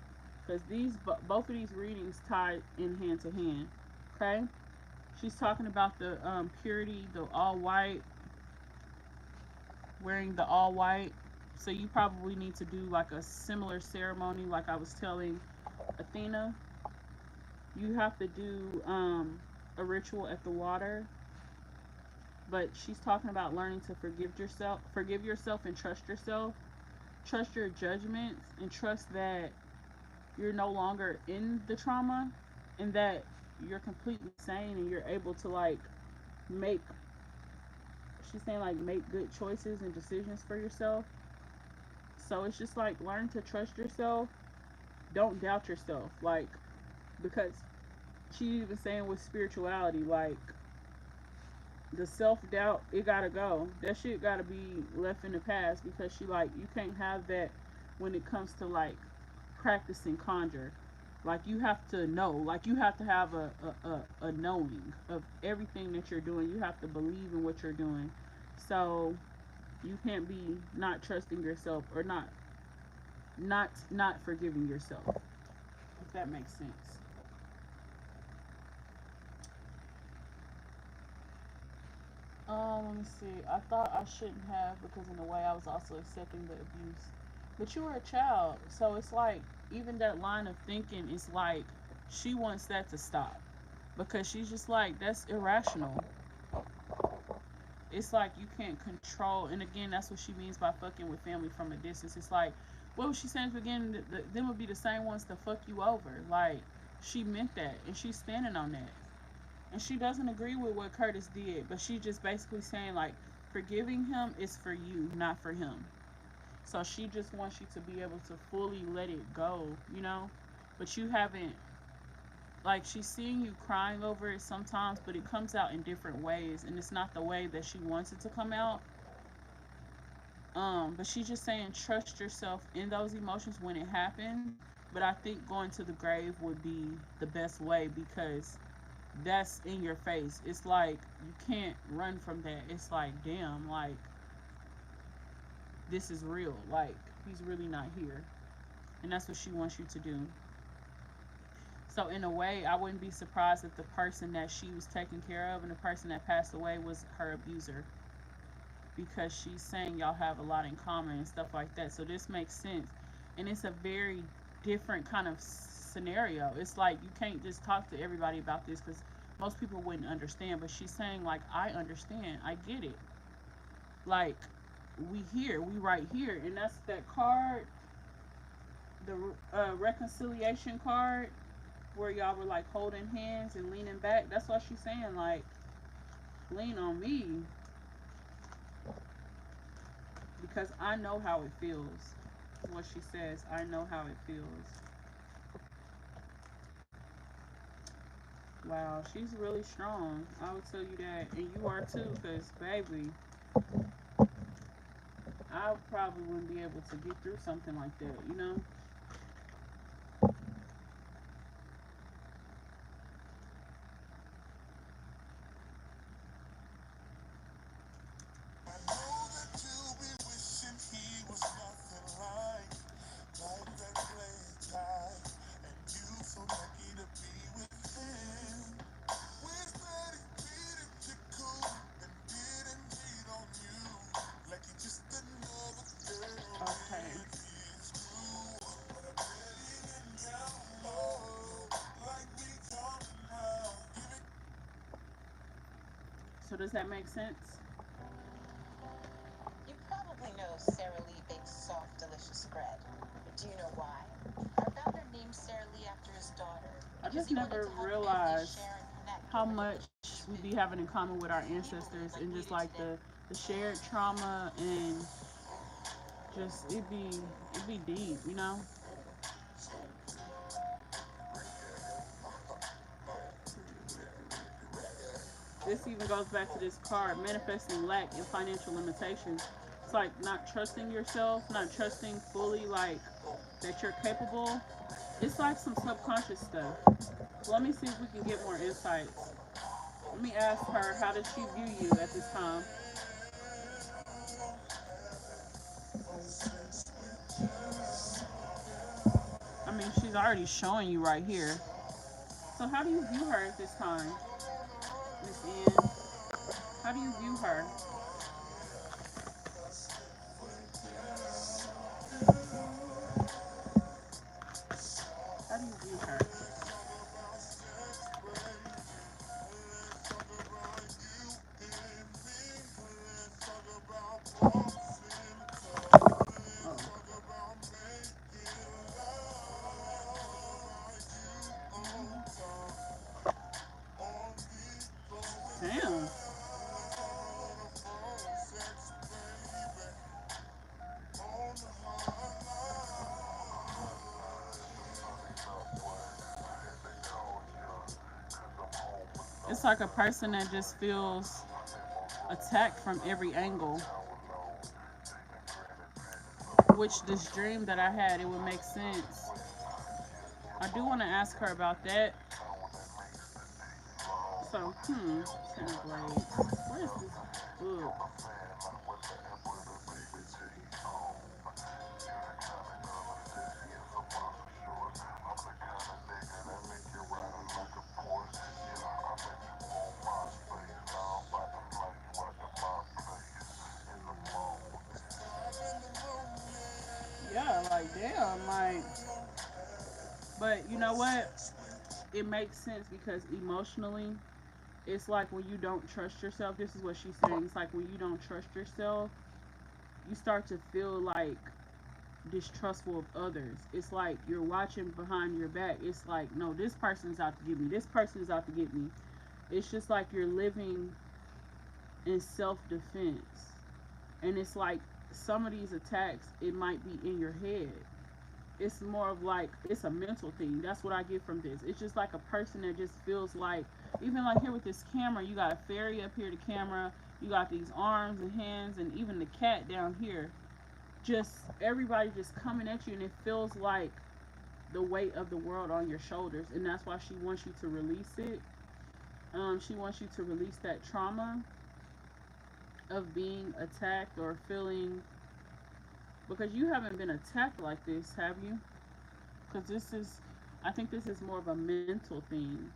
because both of these readings tie in hand to hand. Okay, she's talking about the purity, the all white, wearing the all white. So you probably need to do like a similar ceremony, like I was telling Athena. You have to do a ritual at the water. But she's talking about learning to forgive yourself, and trust yourself. Trust your judgments, and trust that you're no longer in the trauma, and that you're completely sane and you're able to like make, she's saying, like, make good choices and decisions for yourself. So it's just like learn to trust yourself. Don't doubt yourself, like, because she even saying with spirituality, like, the self-doubt, it gotta go. That shit gotta be left in the past, because she like, you can't have that when it comes to like practicing conjure. Like, you have to know, like, you have to have a knowing of everything that you're doing. You have to believe in what you're doing. So you can't be not trusting yourself, or not not forgiving yourself, if that makes sense. Let me see. I thought I shouldn't have because in a way I was also accepting the abuse. But you were a child, so it's like even that line of thinking is like she wants that to stop because she's just like that's irrational. It's like you can't control, and again, that's what she means by fucking with family from a distance. It's like what was she saying at the beginning? Them would be the same ones to fuck you over. Like she meant that, and she's standing on that. And she doesn't agree with what Curtis did, but she just basically saying like forgiving him is for you, not for him. So she just wants you to be able to fully let it go, you know? But you haven't, like she's seeing you crying over it sometimes, but it comes out in different ways and it's not the way that she wants it to come out. But she's just saying trust yourself in those emotions when it happens. But I think going to the grave would be the best way because that's in your face. It's like you can't run from that. It's like, damn, like this is real. Like he's really not here. And that's what she wants you to do. So in a way, I wouldn't be surprised if the person that she was taking care of and the person that passed away was her abuser because she's saying y'all have a lot in common and stuff like that. So this makes sense. And it's a very different kind of scenario. It's like you can't just talk to everybody about this because most people wouldn't understand. But she's saying, like, I understand. I get it. Like, we right here. And that's that card, the reconciliation card where y'all were like holding hands and leaning back. That's what she's saying. Like, lean on me because I know how it feels. What she says, I know how it feels. Wow, she's really strong. I would tell you that, and you are too, because baby, I probably wouldn't be able to get through something like that. You know? I know that you'll be wishing he was nothing like that playtime, and you so lucky to be with him. Wish that he treated you cool and didn't cheat on you like he just another girl Okay. in his crew. But I'm letting it down low, like we talking about. So does that make sense? You probably know Sara Lee bakes soft, delicious bread. But do you know why? Our founder named Sara Lee after his daughter I because just he wanted never to help families realized share and connect how over much delicious we food. be having in common with our People ancestors like and we just do like today. the shared trauma and just it be deep, you know? This even goes back to this card, manifesting lack and financial limitations. It's like not trusting yourself, not trusting fully like that you're capable. It's like some subconscious stuff. So let me see if we can get more insights. Let me ask her, how does she view you at this time? I mean, she's already showing you right here. So how do you view her at this time, Miss Ann? How do you view her? How do you view her? Oh, damn. It's like a person that just feels attacked from every angle. Which this dream that I had, it would make sense. I do want to ask her about that. So, Ten of Blades. What is this book? damn, like, but you know what? It makes sense because emotionally, it's like when you don't trust yourself. This is what she's saying. It's like when you don't trust yourself, you start to feel like distrustful of others. It's like you're watching behind your back. It's like, no, this person's out to get me. This person is out to get me. It's just like you're living in self-defense. And it's like some of these attacks, it might be in your head. It's more of like, it's a mental thing. That's what I get from this. It's just like a person that just feels like, even like here with this camera, you got a fairy up here, the camera, you got these arms and hands, and even the cat down here. Just everybody just coming at you, and it feels like the weight of the world on your shoulders. And that's why she wants you to release it. She wants you to release that trauma of being attacked or feeling, because you haven't been attacked like this, have you? Because this is, I think this is more of a mental thing.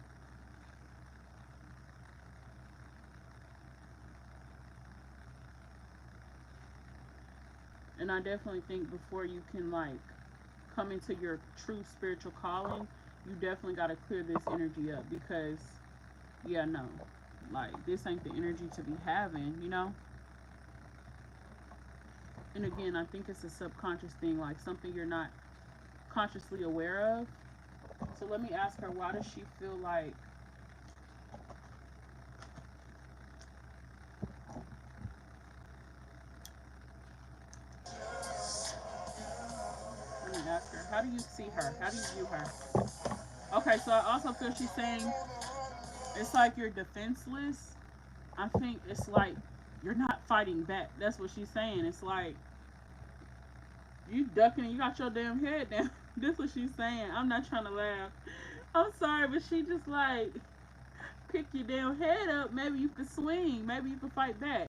And I definitely think before you can like come into your true spiritual calling, you definitely got to clear this energy up, because yeah, no, like this ain't the energy to be having, you know. And again, I think it's a subconscious thing, like something you're not consciously aware of. So let me ask her, why does she feel like, let me ask her, how do you see her? How do you view her? Okay, so I also feel she's saying it's like you're defenseless. I think it's like you're not fighting back. That's what she's saying. It's like you ducking and you got your damn head down. That's what she's saying. I'm not trying to laugh. I'm sorry, but she just like pick your damn head up. Maybe you could swing. Maybe you could fight back.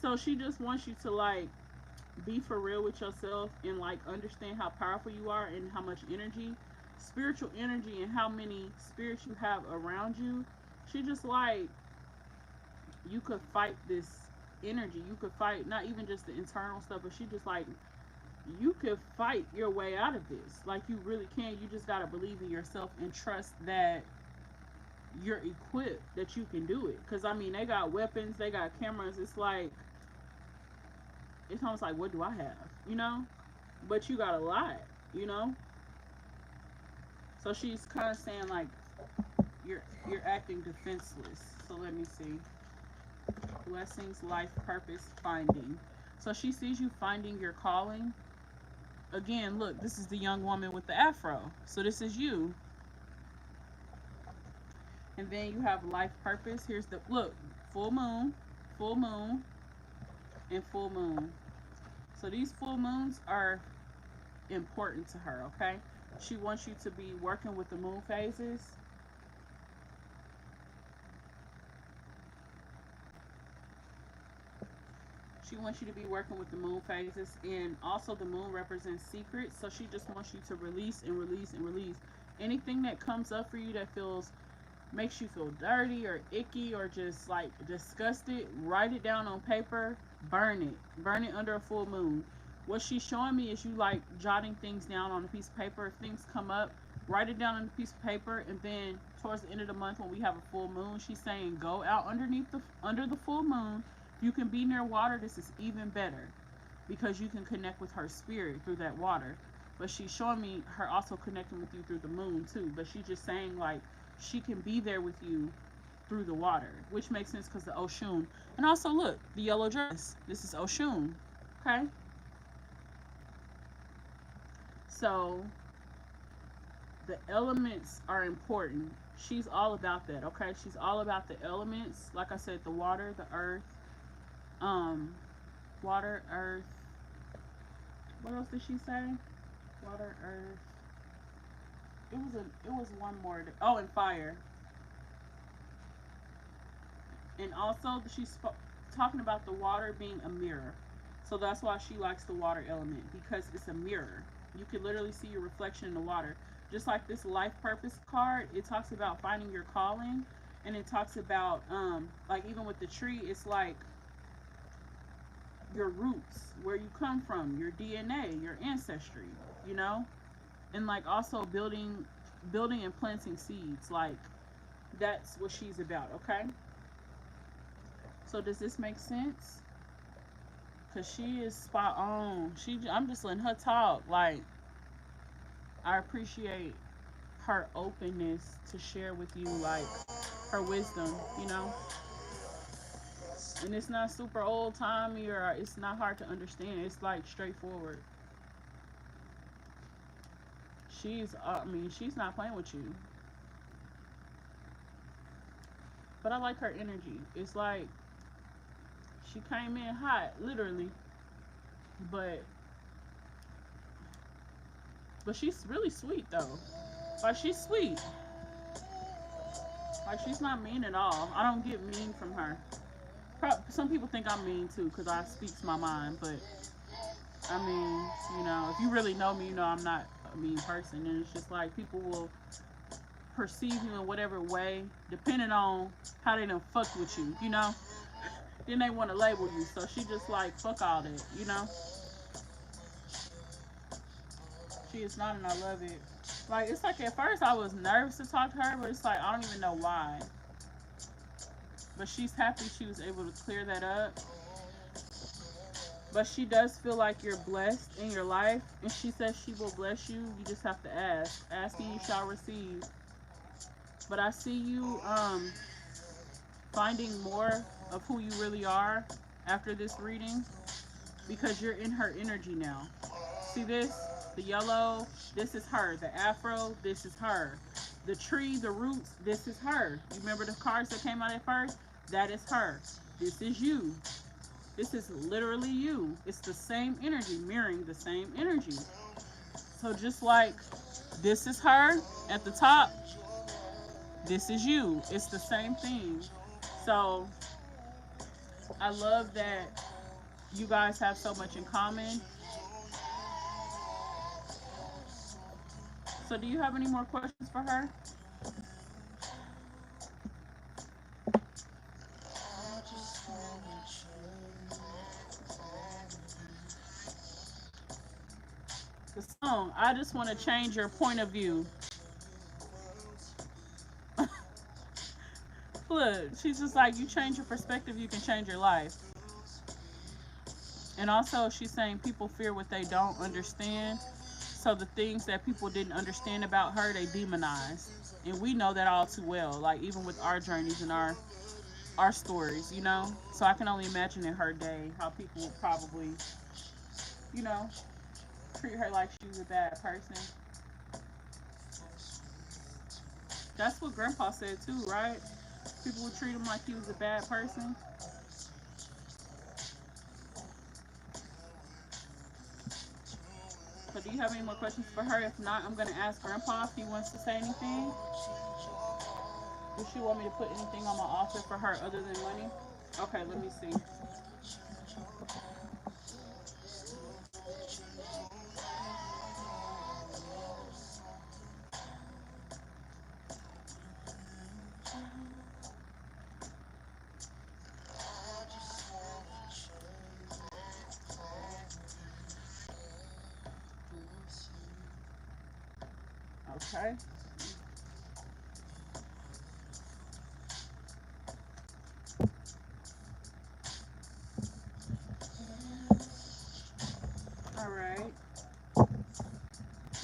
So she just wants you to like be for real with yourself and like understand how powerful you are and how much energy, spiritual energy, and how many spirits you have around you. She just like, you could fight this energy. You could fight not even just the internal stuff, but she just like, you could fight your way out of this. Like you really can. You just gotta believe in yourself and trust that you're equipped, that you can do it. Cause I mean, they got weapons, they got cameras. It's almost like, what do I have? You know? But you got a lot, you know? So she's kind of saying like you're acting defenseless. So let me see. Blessings, life, purpose, finding. So she sees you finding your calling. Again, look, this is the young woman with the afro. So this is you. And then you have life purpose. Here's the, look, full moon, and full moon. So these full moons are important to her, okay? She wants you to be working with the moon phases. She wants you to be working with the moon phases, and also the moon represents secrets. So she just wants you to release and release and release anything that comes up for you that feels, makes you feel dirty or icky or just like disgusted. Write it down on paper, burn it under a full moon. What she's showing me is you like jotting things down on a piece of paper. If things come up, write it down on a piece of paper, and then towards the end of the month when we have a full moon, she's saying go out under the full moon. You can be near water. This is even better because you can connect with her spirit through that water. But she's showing me her also connecting with you through the moon too. But she's just saying like she can be there with you through the water, which makes sense because the Oshun. And also look, the yellow dress. This is Oshun. Okay. So the elements are important. She's all about that, okay? She's all about the elements. Like I said, the water, the earth, water, earth. What else did she say? Water, earth. It was one more. Oh, and fire. And also she's talking about the water being a mirror. So that's why she likes the water element, because it's a mirror. You can literally see your reflection in the water. Just like this life purpose card, it talks about finding your calling, and it talks about like even with the tree, it's like your roots, where you come from, your DNA, your ancestry, you know? And like also building and planting seeds. Like that's what she's about, okay? So does this make sense? Cause she is spot on. I'm just letting her talk. Like I appreciate her openness to share with you like her wisdom, you know. And it's not super old timey or it's not hard to understand. It's like straightforward. I mean, she's not playing with you. But I like her energy. It's like she came in hot, literally. But she's really sweet though. Like she's sweet. Like she's not mean at all. I don't get mean from her. Some people think I'm mean too because I speaks my mind. But I mean, you know, if you really know me, you know I'm not a mean person. And it's just like people will perceive you in whatever way, depending on how they done fucked with you, you know? Then they want to label you. So she just like, fuck all that, you know? She is not, and I love it. Like, it's like at first I was nervous to talk to her, but it's like, I don't even know why. But she's happy she was able to clear that up. But she does feel like you're blessed in your life, and she says she will bless you. You just have to ask. Asking you shall receive. But I see you finding more of who you really are after this reading because you're in her energy now. See this? The yellow, this is her. The afro, this is her. The tree, the roots, this is her. You remember the cards that came out at first? That is her. This is you. This is literally you. It's the same energy, mirroring the same energy. So just like this is her at the top, this is you. It's the same thing. So I love that you guys have so much in common. So do you have any more questions for her? The song, I just want to change your point of view. Look, she's just like, you change your perspective, you can change your life. And also, she's saying people fear what they don't understand. So the things that people didn't understand about her, they demonize. And we know that all too well. Like even with our journeys and our stories, you know. So I can only imagine in her day how people would probably, you know, treat her like she was a bad person. That's what Grandpa said too, right? People would treat him like he was a bad person. So do you have any more questions for her? If not, I'm going to ask Grandpa if he wants to say anything. Does she want me to put anything on my altar for her other than money? Okay, let me see. Okay. All right.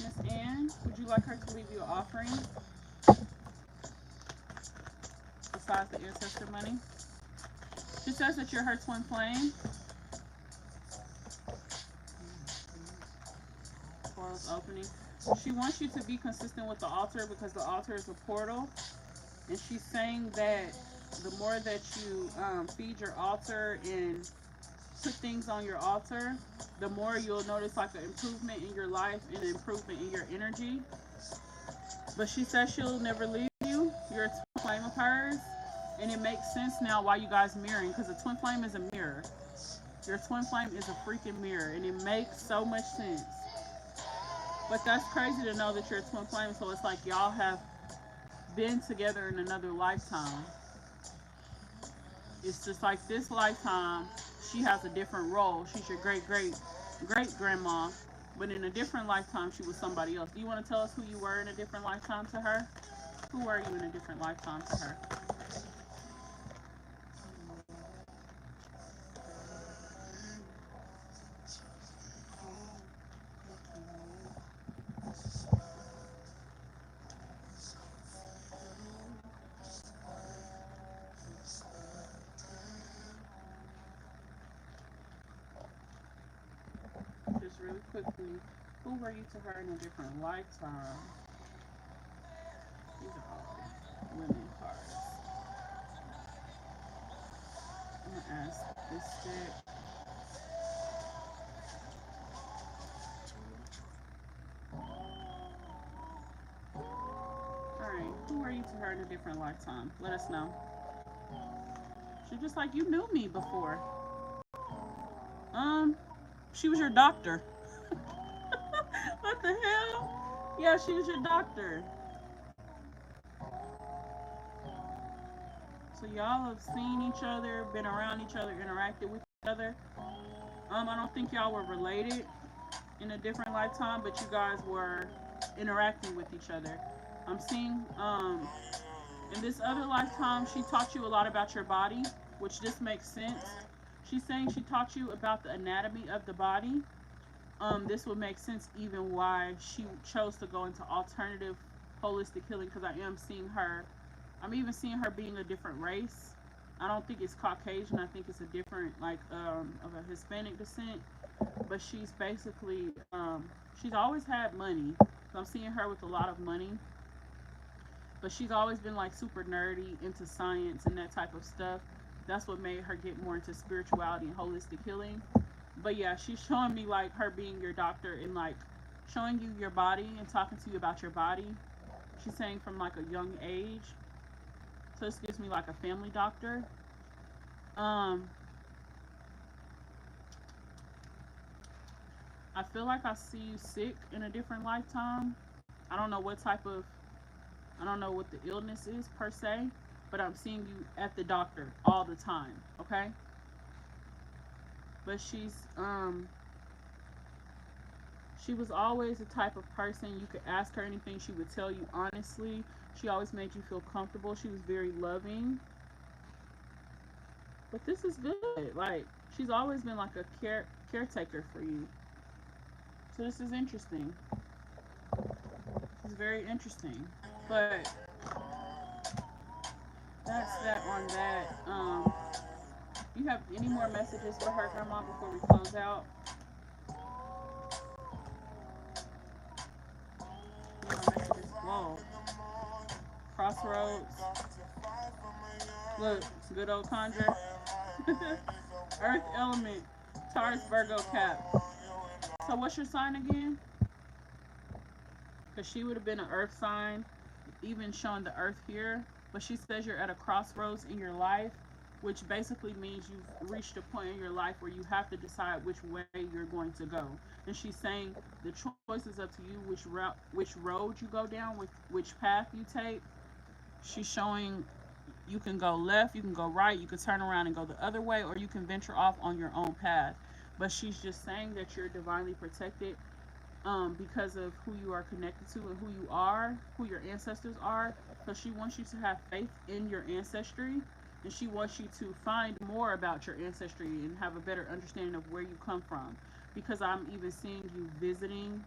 Miss Ann, would you like her to leave you an offering besides the ancestor money? She says that you're her twin flame. Portal's opening. She wants you to be consistent with the altar because the altar is a portal. And she's saying that the more that you feed your altar and put things on your altar, the more you'll notice like an improvement in your life and an improvement in your energy. But she says she'll never leave you. You're a twin flame of hers. And it makes sense now why you guys mirroring because a twin flame is a mirror. Your twin flame is a freaking mirror. And it makes so much sense. But that's crazy to know that you're a twin flame. So it's like y'all have been together in another lifetime. It's just like this lifetime, she has a different role. She's your great grandma, But in a different lifetime, she was somebody else. Do you want to tell us who you were in a different lifetime to her? Who were you in a different lifetime to her? Just really quickly, who were you to her in a different lifetime? These are all women cards. I'm gonna ask this deck. Alright, who were you to her in a different lifetime? Let us know. She's just like, you knew me before. Um, she was your doctor. What the hell? Yeah, she was your doctor. So y'all have seen each other, been around each other, interacted with each other. I don't think y'all were related in a different lifetime, but you guys were interacting with each other. I'm seeing in this other lifetime she taught you a lot about your body, which this makes sense. She's saying she taught you about the anatomy of the body. This would make sense even why she chose to go into alternative holistic healing, because I am seeing her, I'm even seeing her being a different race. I don't think it's Caucasian. I think it's a different, like, of a Hispanic descent. But she's basically, she's always had money. So I'm seeing her with a lot of money. But she's always been like super nerdy, into science and that type of stuff. That's what made her get more into spirituality and holistic healing. But yeah, she's showing me like her being your doctor and like showing you your body and talking to you about your body. She's saying from like a young age. So this gives me like a family doctor. Um, I feel like I see you sick in a different lifetime. I don't know what type of, I don't know what the illness is per se, but I'm seeing you at the doctor all the time, okay? But she was always the type of person you could ask her anything, she would tell you honestly. She always made you feel comfortable. She was very loving. But this is good. Like, she's always been like a caretaker for you. So this is interesting. It's very interesting. But that's that on that. You have any more messages for her, Grandma, before we close out? Any more messages? Whoa. Crossroads. Look, it's a good old conjure. Earth element. Taurus, Virgo, Cap. So what's your sign again? Because she would have been an earth sign, even showing the earth here. But she says you're at a crossroads in your life, which basically means you've reached a point in your life where you have to decide which way you're going to go. And she's saying the choice is up to you, which road you go down, which path you take. She's showing you can go left, you can go right, you can turn around and go the other way, or you can venture off on your own path. But she's just saying that you're divinely protected, because of who you are connected to and who you are, who your ancestors are. So she wants you to have faith in your ancestry, and she wants you to find more about your ancestry and have a better understanding of where you come from. Because I'm even seeing you visiting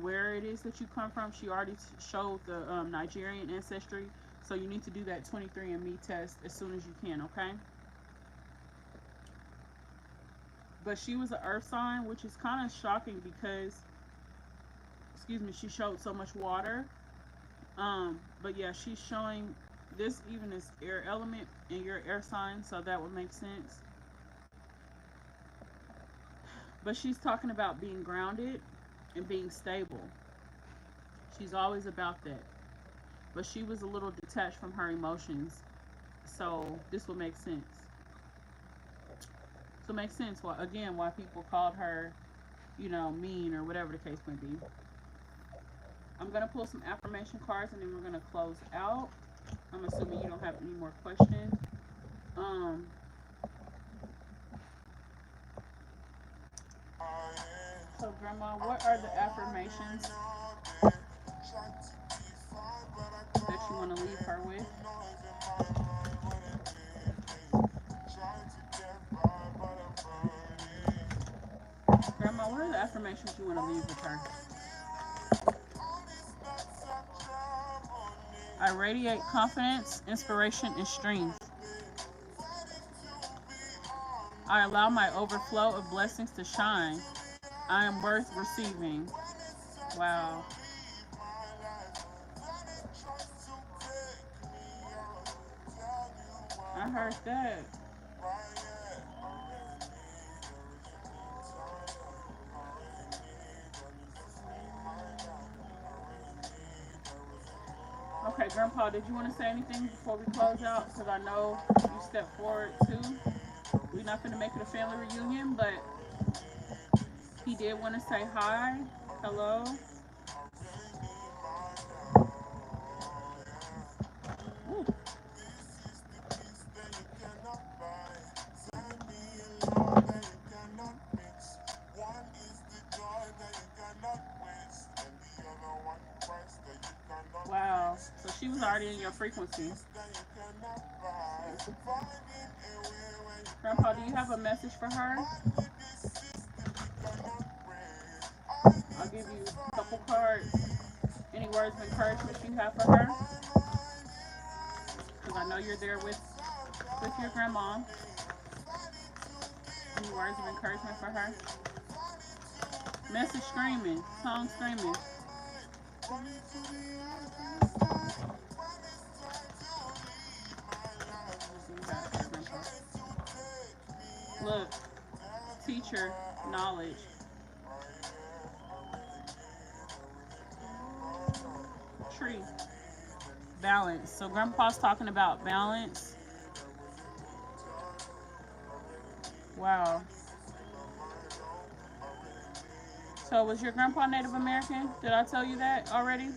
where it is that you come from. She already showed the Nigerian ancestry, so you need to do that 23andMe test as soon as you can, okay? But she was an earth sign, which is kind of shocking because, excuse me, she showed so much water. But yeah, she's showing this even is air element in your air sign, so that would make sense. But she's talking about being grounded and being stable. She's always about that. But she was a little detached from her emotions, so this will make sense. So it makes sense why, again, why people called her, mean or whatever the case may be. I'm gonna pull some affirmation cards and then we're gonna close out. I'm assuming you don't have any more questions. Um, So, Grandma, what are the affirmations that you want to leave her with? Grandma, what are the affirmations you want to leave with her? I radiate confidence, inspiration, and strength. I allow my overflow of blessings to shine. I am worth receiving. Wow. I heard that. Okay, Grandpa, did you want to say anything before we close out? Because I know you stepped forward too. We're not going to make it a family reunion, but he did want to say hi. Hello. Ooh. Wow. So she was already in your frequency. Grandpa, do you have a message for her? I'll give you a couple cards. Any words of encouragement you have for her? Because I know you're there with your grandma. Any words of encouragement for her? Message screaming, song screaming. Look, teacher, knowledge. Tree, balance. So Grandpa's talking about balance. Wow. So was your grandpa Native American? Did I tell you that already?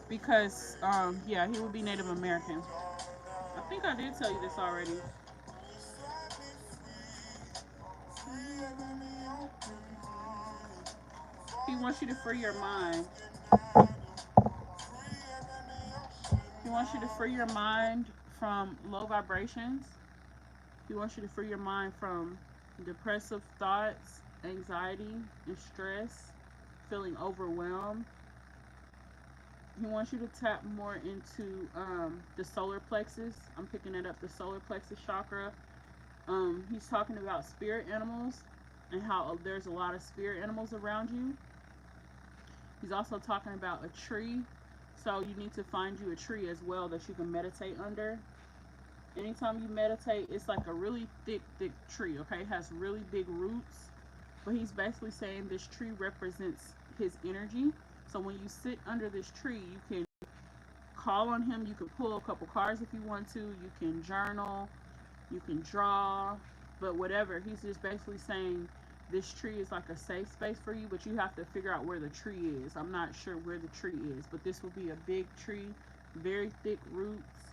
Because yeah, he would be Native American. I think I did tell you this already. He wants you to free your mind. He wants you to free your mind from low vibrations. He wants you to free your mind from depressive thoughts, anxiety, and stress, feeling overwhelmed. He wants you to tap more into the solar plexus. I'm picking it up, the solar plexus chakra. He's talking about spirit animals and how there's a lot of spirit animals around you. He's also talking about a tree. So you need to find you a tree as well that you can meditate under. Anytime you meditate, it's like a really thick tree, okay? It has really big roots. But he's basically saying this tree represents his energy. So when you sit under this tree, you can call on him. You can pull a couple cards if you want to. You can journal. You can draw. But whatever. He's just basically saying this tree is like a safe space for you, but you have to figure out where the tree is. I'm not sure where the tree is, but this will be a big tree, very thick roots,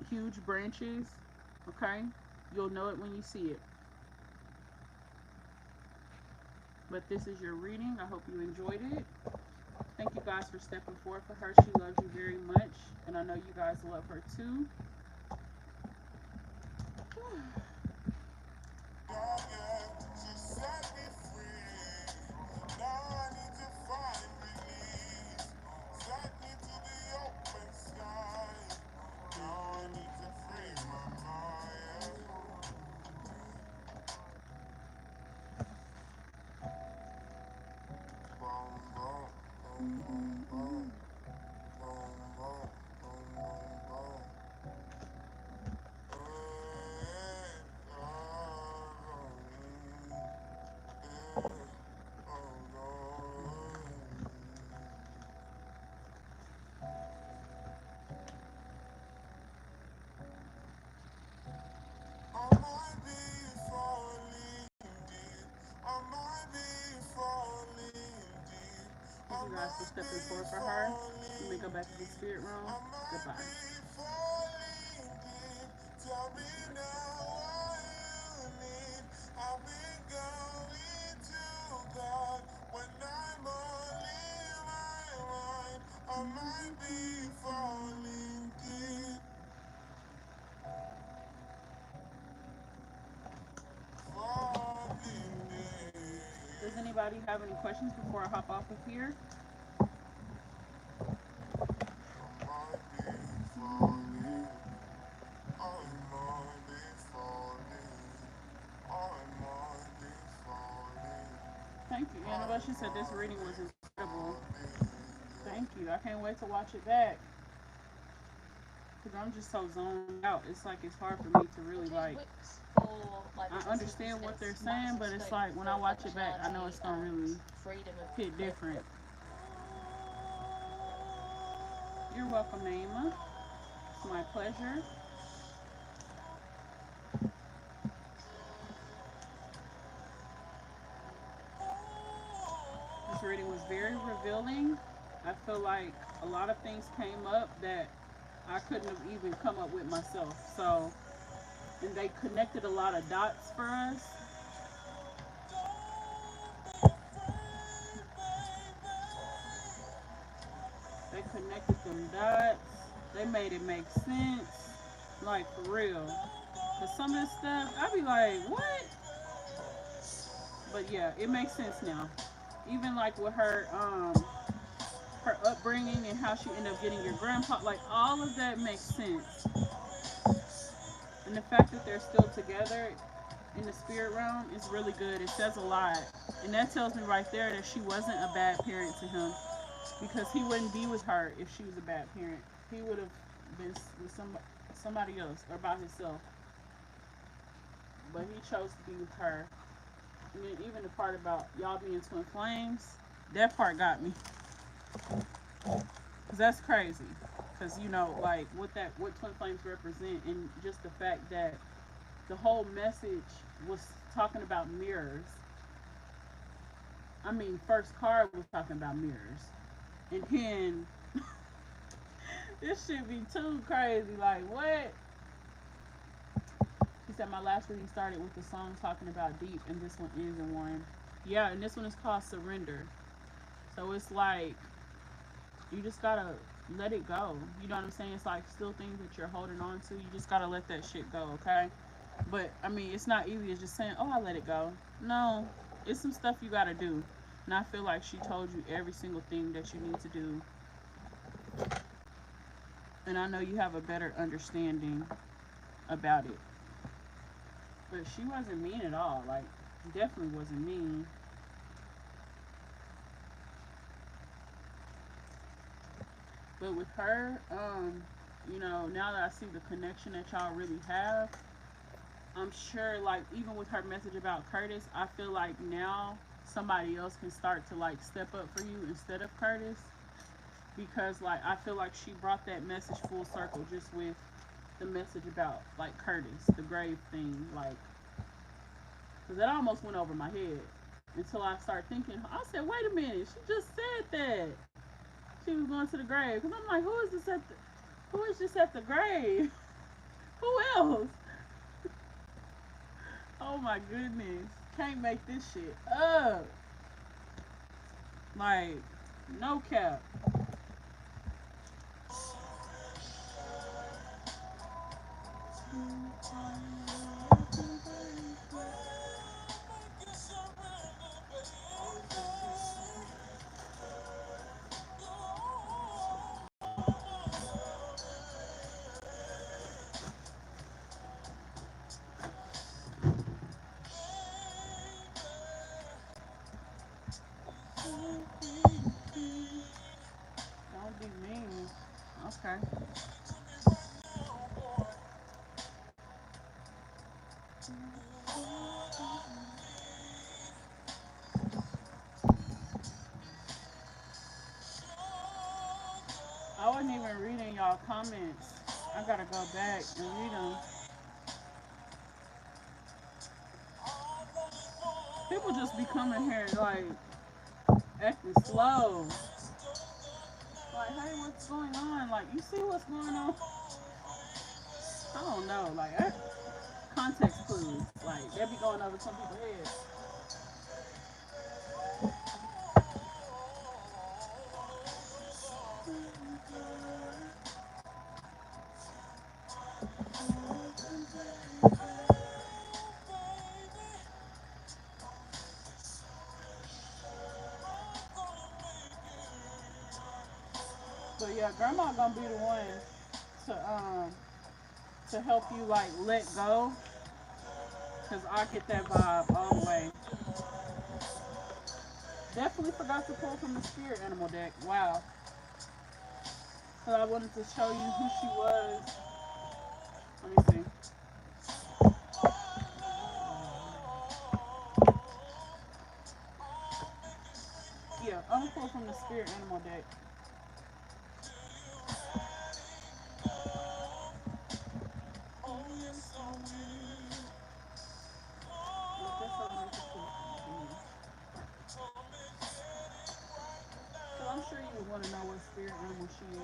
huge branches, okay? You'll know it when you see it. But this is your reading. I hope you enjoyed it. Thank you guys for stepping forward for her. She loves you very much, and I know you guys love her too. Thank you guys for stepping forward for her. Let me go back to the spirit room. Goodbye. Does anybody have any questions before I hop off of here? I might be falling. I might be falling. I might be falling. Thank you, I Annabelle. She said this might reading be was incredible. falling. Thank you. I can't wait to watch it back. Because I'm just so zoned out. It's like it's hard for me to really like. I understand what they're saying, but it's like when I watch it back, I know it's gonna really hit different. You're welcome, Naima. It's my pleasure. This reading was very revealing. I feel like a lot of things came up that I couldn't have even come up with myself. So, and they connected a lot of dots for us. They connected them dots. They made it make sense. Like for real. Cause some of this stuff, I be like, what? But yeah, it makes sense now. Even like with her upbringing and how she ended up getting your grandpa, like all of that makes sense. And the fact that they're still together in the spirit realm is really good. It says a lot. And that tells me right there that she wasn't a bad parent to him because he wouldn't be with her if she was a bad parent. He would have been with somebody else or by himself. But he chose to be with her. And then even the part about y'all being twin flames, that part got me. Cause that's crazy. Cause you know, like what twin flames represent, and just the fact that the whole message was talking about mirrors. I mean, first card was talking about mirrors, and then this should be too crazy. Like what? He said my last reading started with the song talking about deep, and this one ends in one. Yeah, and this one is called Surrender. So it's like you just gotta let it go. You know what I'm saying? It's like still things that you're holding on to. You just gotta let that shit go, okay? But I mean, it's not easy as just saying, "Oh, I let it go." No, it's some stuff you gotta do. And I feel like she told you every single thing that you need to do. And I know you have a better understanding about it. But she wasn't mean at all. Like, definitely wasn't mean. But with her, now that I see the connection that y'all really have, I'm sure, like, even with her message about Curtis, I feel like now somebody else can start to, like, step up for you instead of Curtis. Because, like, I feel like she brought that message full circle just with the message about, like, Curtis, the grave thing. Like, because that almost went over my head until I started thinking. I said, wait a minute, she just said that. She was going to the grave. Because I'm like, who is this at the grave? Who else? Oh my goodness. Can't make this shit up. Like, no cap. Don't be mean. Okay. I wasn't even reading y'all comments. I gotta go back and read them. People just be coming here like acting slow. Like, hey, what's going on? Like, you see what's going on? I don't know. Like, context clues. Like, they be going over some people's heads. grandma gonna be the one to help you like let go, cause I get that vibe all the way. Definitely forgot to pull from the spirit animal deck. Wow. So I wanted to show you who she was. Let me see. Yeah, I'm gonna pull from the spirit animal deck. Look, that's so interesting. So I'm sure you want to know what spirit animal she is.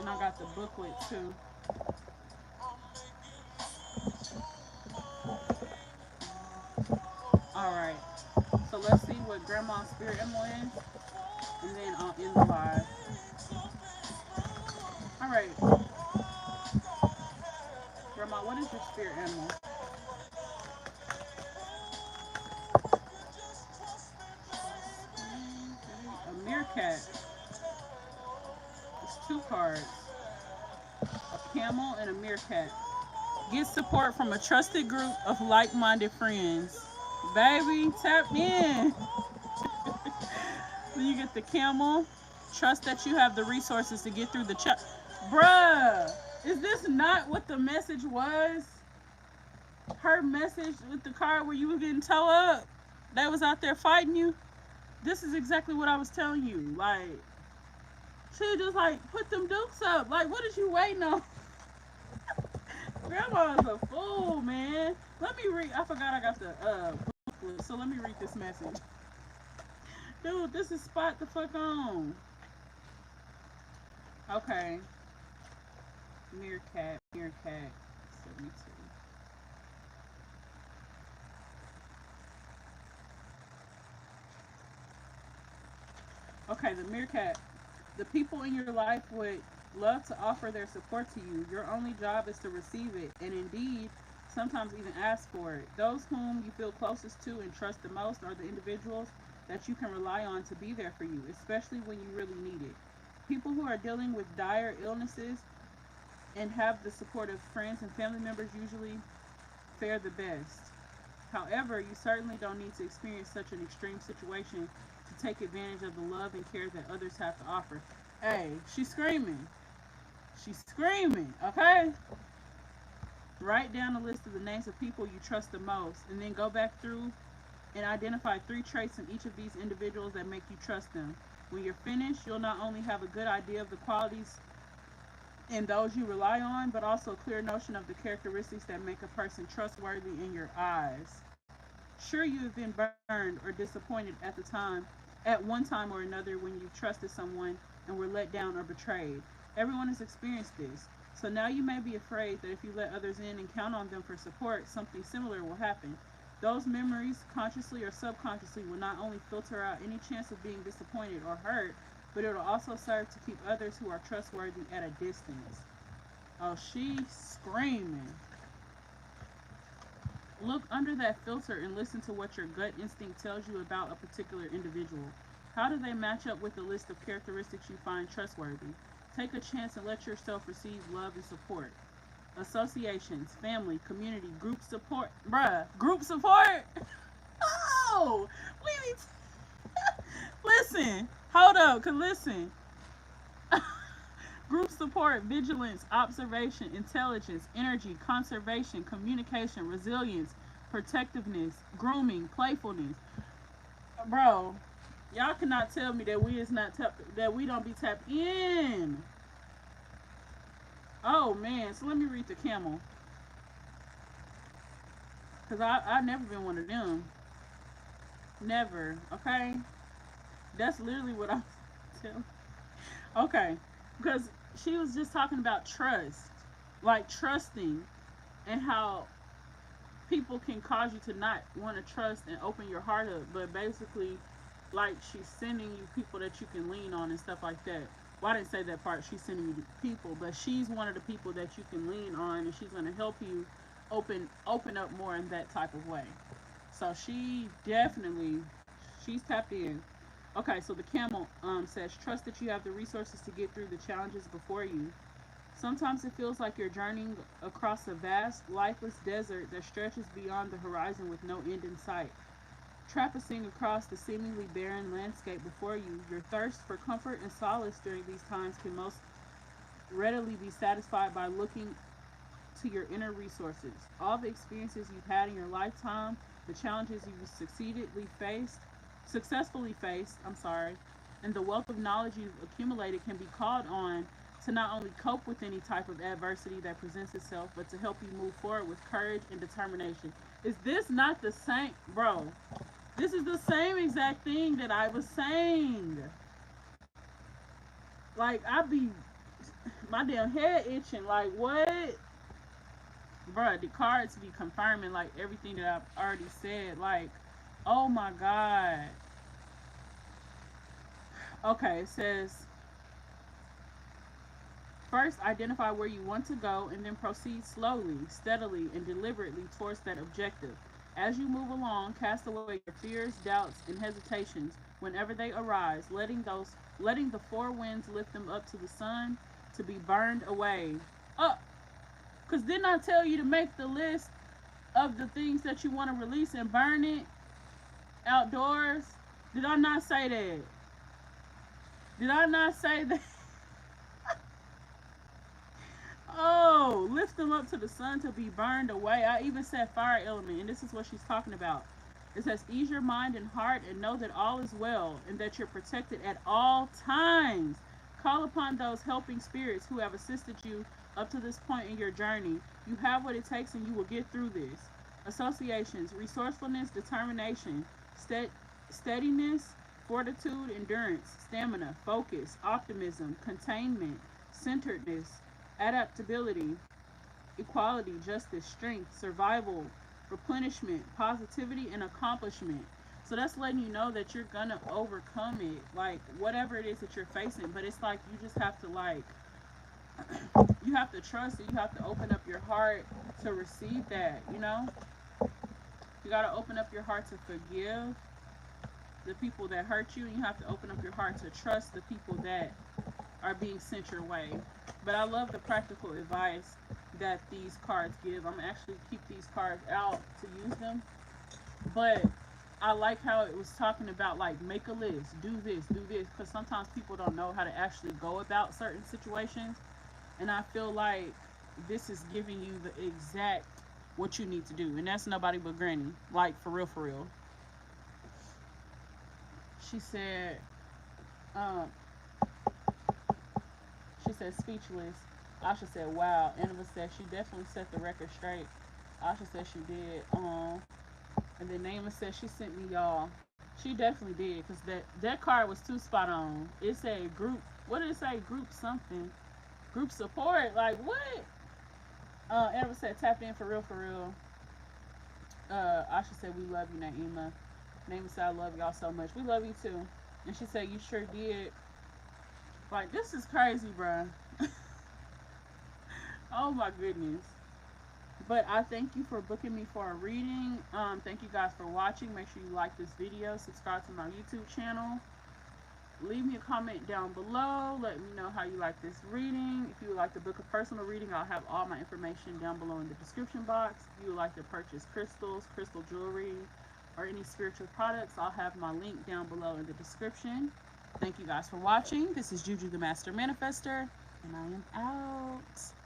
And I got the booklet too. Alright. So let's see what grandma's spirit animal is. And then I'll end the live. Alright. Grandma, what is your spirit animal? A meerkat. It's two cards. A camel and a meerkat. Get support from a trusted group of like-minded friends. Baby, tap in. Then you get the camel. Trust that you have the resources to get through the Bruh, is this not what the message was? Her message with the card where you were getting towed up. That was out there fighting you. This is exactly what I was telling you. Like, she was just like, put them dukes up. Like, what is you waiting on? Grandma is a fool, man. Let me read. I forgot I got the booklet, so let me read this message. Dude, this is spot the fuck on. Okay. Meerkat, meerkat, 72. Okay, the meerkat. The people in your life would love to offer their support to you. Your only job is to receive it, and indeed, sometimes even ask for it. Those whom you feel closest to and trust the most are the individuals that you can rely on to be there for you, especially when you really need it. People who are dealing with dire illnesses and have the support of friends and family members usually fare the best. However, you certainly don't need to experience such an extreme situation to take advantage of the love and care that others have to offer. Hey, she's screaming. She's screaming, okay? Write down a list of the names of people you trust the most, and then go back through and identify 3 traits in each of these individuals that make you trust them. When you're finished, you'll not only have a good idea of the qualities in those you rely on, but also a clear notion of the characteristics that make a person trustworthy in your eyes. Sure, you have been burned or disappointed at one time or another when you trusted someone and were let down or betrayed. Everyone has experienced this. So now you may be afraid that if you let others in and count on them for support, something similar will happen. Those memories, consciously or subconsciously, will not only filter out any chance of being disappointed or hurt, but it will also serve to keep others who are trustworthy at a distance. Oh, she's screaming. Look under that filter and listen to what your gut instinct tells you about a particular individual. How do they match up with the list of characteristics you find trustworthy? Take a chance and let yourself receive love and support. Associations, family, community, group support. Bruh, group support? Oh, we need to listen. Hold up, cause listen. Group support, vigilance, observation, intelligence, energy, conservation, communication, resilience, protectiveness, grooming, playfulness. Bro, y'all cannot tell me that we is not that we don't be tapped in. Oh man, so let me read the camel. Cause I never been one of them. Never. Okay? That's literally what I was telling. Okay. Because she was just talking about trust. Like trusting and how people can cause you to not want to trust and open your heart up, but basically like she's sending you people that you can lean on and stuff like that. Well, I didn't say that part, she's sending you people, but she's one of the people that you can lean on, and she's going to help you open up more in that type of way. So she definitely, she's tapped in. Okay, so the camel says, trust that you have the resources to get through the challenges before you. Sometimes it feels like you're journeying across a vast, lifeless desert that stretches beyond the horizon with no end in sight. Traversing across the seemingly barren landscape before you, your thirst for comfort and solace during these times can most readily be satisfied by looking to your inner resources. All the experiences you've had in your lifetime, the challenges you've successfully faced, and the wealth of knowledge you've accumulated can be called on to not only cope with any type of adversity that presents itself, but to help you move forward with courage and determination. Is this not the same, bro? This is the same exact thing that I was saying. Like, I be, my damn head itching. Like, what? Bruh, the cards be confirming like everything that I've already said. Like, oh my god. Okay, it says first identify where you want to go and then proceed slowly, steadily, and deliberately towards that objective. As you move along, cast away your fears, doubts, and hesitations whenever they arise, letting the four winds lift them up to the sun to be burned away. Up, cause didn't I tell you to make the list of the things that you want to release and burn it outdoors? Did I not say that? Did I not say that? Oh, lift them up to the sun to be burned away. I even said fire element, and this is what she's talking about. It says, ease your mind and heart and know that all is well and that you're protected at all times. Call upon those helping spirits who have assisted you up to this point in your journey. You have what it takes and you will get through this. Associations, resourcefulness, determination, steadiness, fortitude, endurance, stamina, focus, optimism, containment, centeredness, adaptability, equality, justice, strength, survival, replenishment, positivity, and accomplishment. So that's letting you know that you're gonna overcome it, like whatever it is that you're facing. But it's like you just have to you have to trust it. You have to open up your heart to receive that. You know, you gotta open up your heart to forgive the people that hurt you, and you have to open up your heart to trust the people that are being sent your way. But I love the practical advice that these cards give. I'm actually keep these cards out to use them. But I like how it was talking about like make a list, do this, because sometimes people don't know how to actually go about certain situations. And I feel like this is giving you the exact what you need to do. And that's nobody but Granny. Like for real, for real. She said, um, she said speechless. Asha said, wow. Annabelle said she definitely set the record straight. Asha said she did. And then Naima said she sent me y'all. She definitely did because that card was too spot on. It said group. What did it say? Group something. Group support. Like what? Annabelle said tapped in for real, for real. Asha said we love you, Naima. Naima said I love y'all so much. We love you too. And she said you sure did. Like this is crazy, bruh. Oh my goodness. But I thank you for booking me for a reading. Thank you guys for watching. Make sure you like this video, subscribe to my YouTube channel. Leave me a comment down below. Let me know how you like this reading. If you would like to book a personal reading, I'll have all my information down below in the description box. If you would like to purchase crystals, crystal jewelry, or any spiritual products, I'll have my link down below in the description. Thank you guys for watching. This is Juju the Master Manifester, and I am out.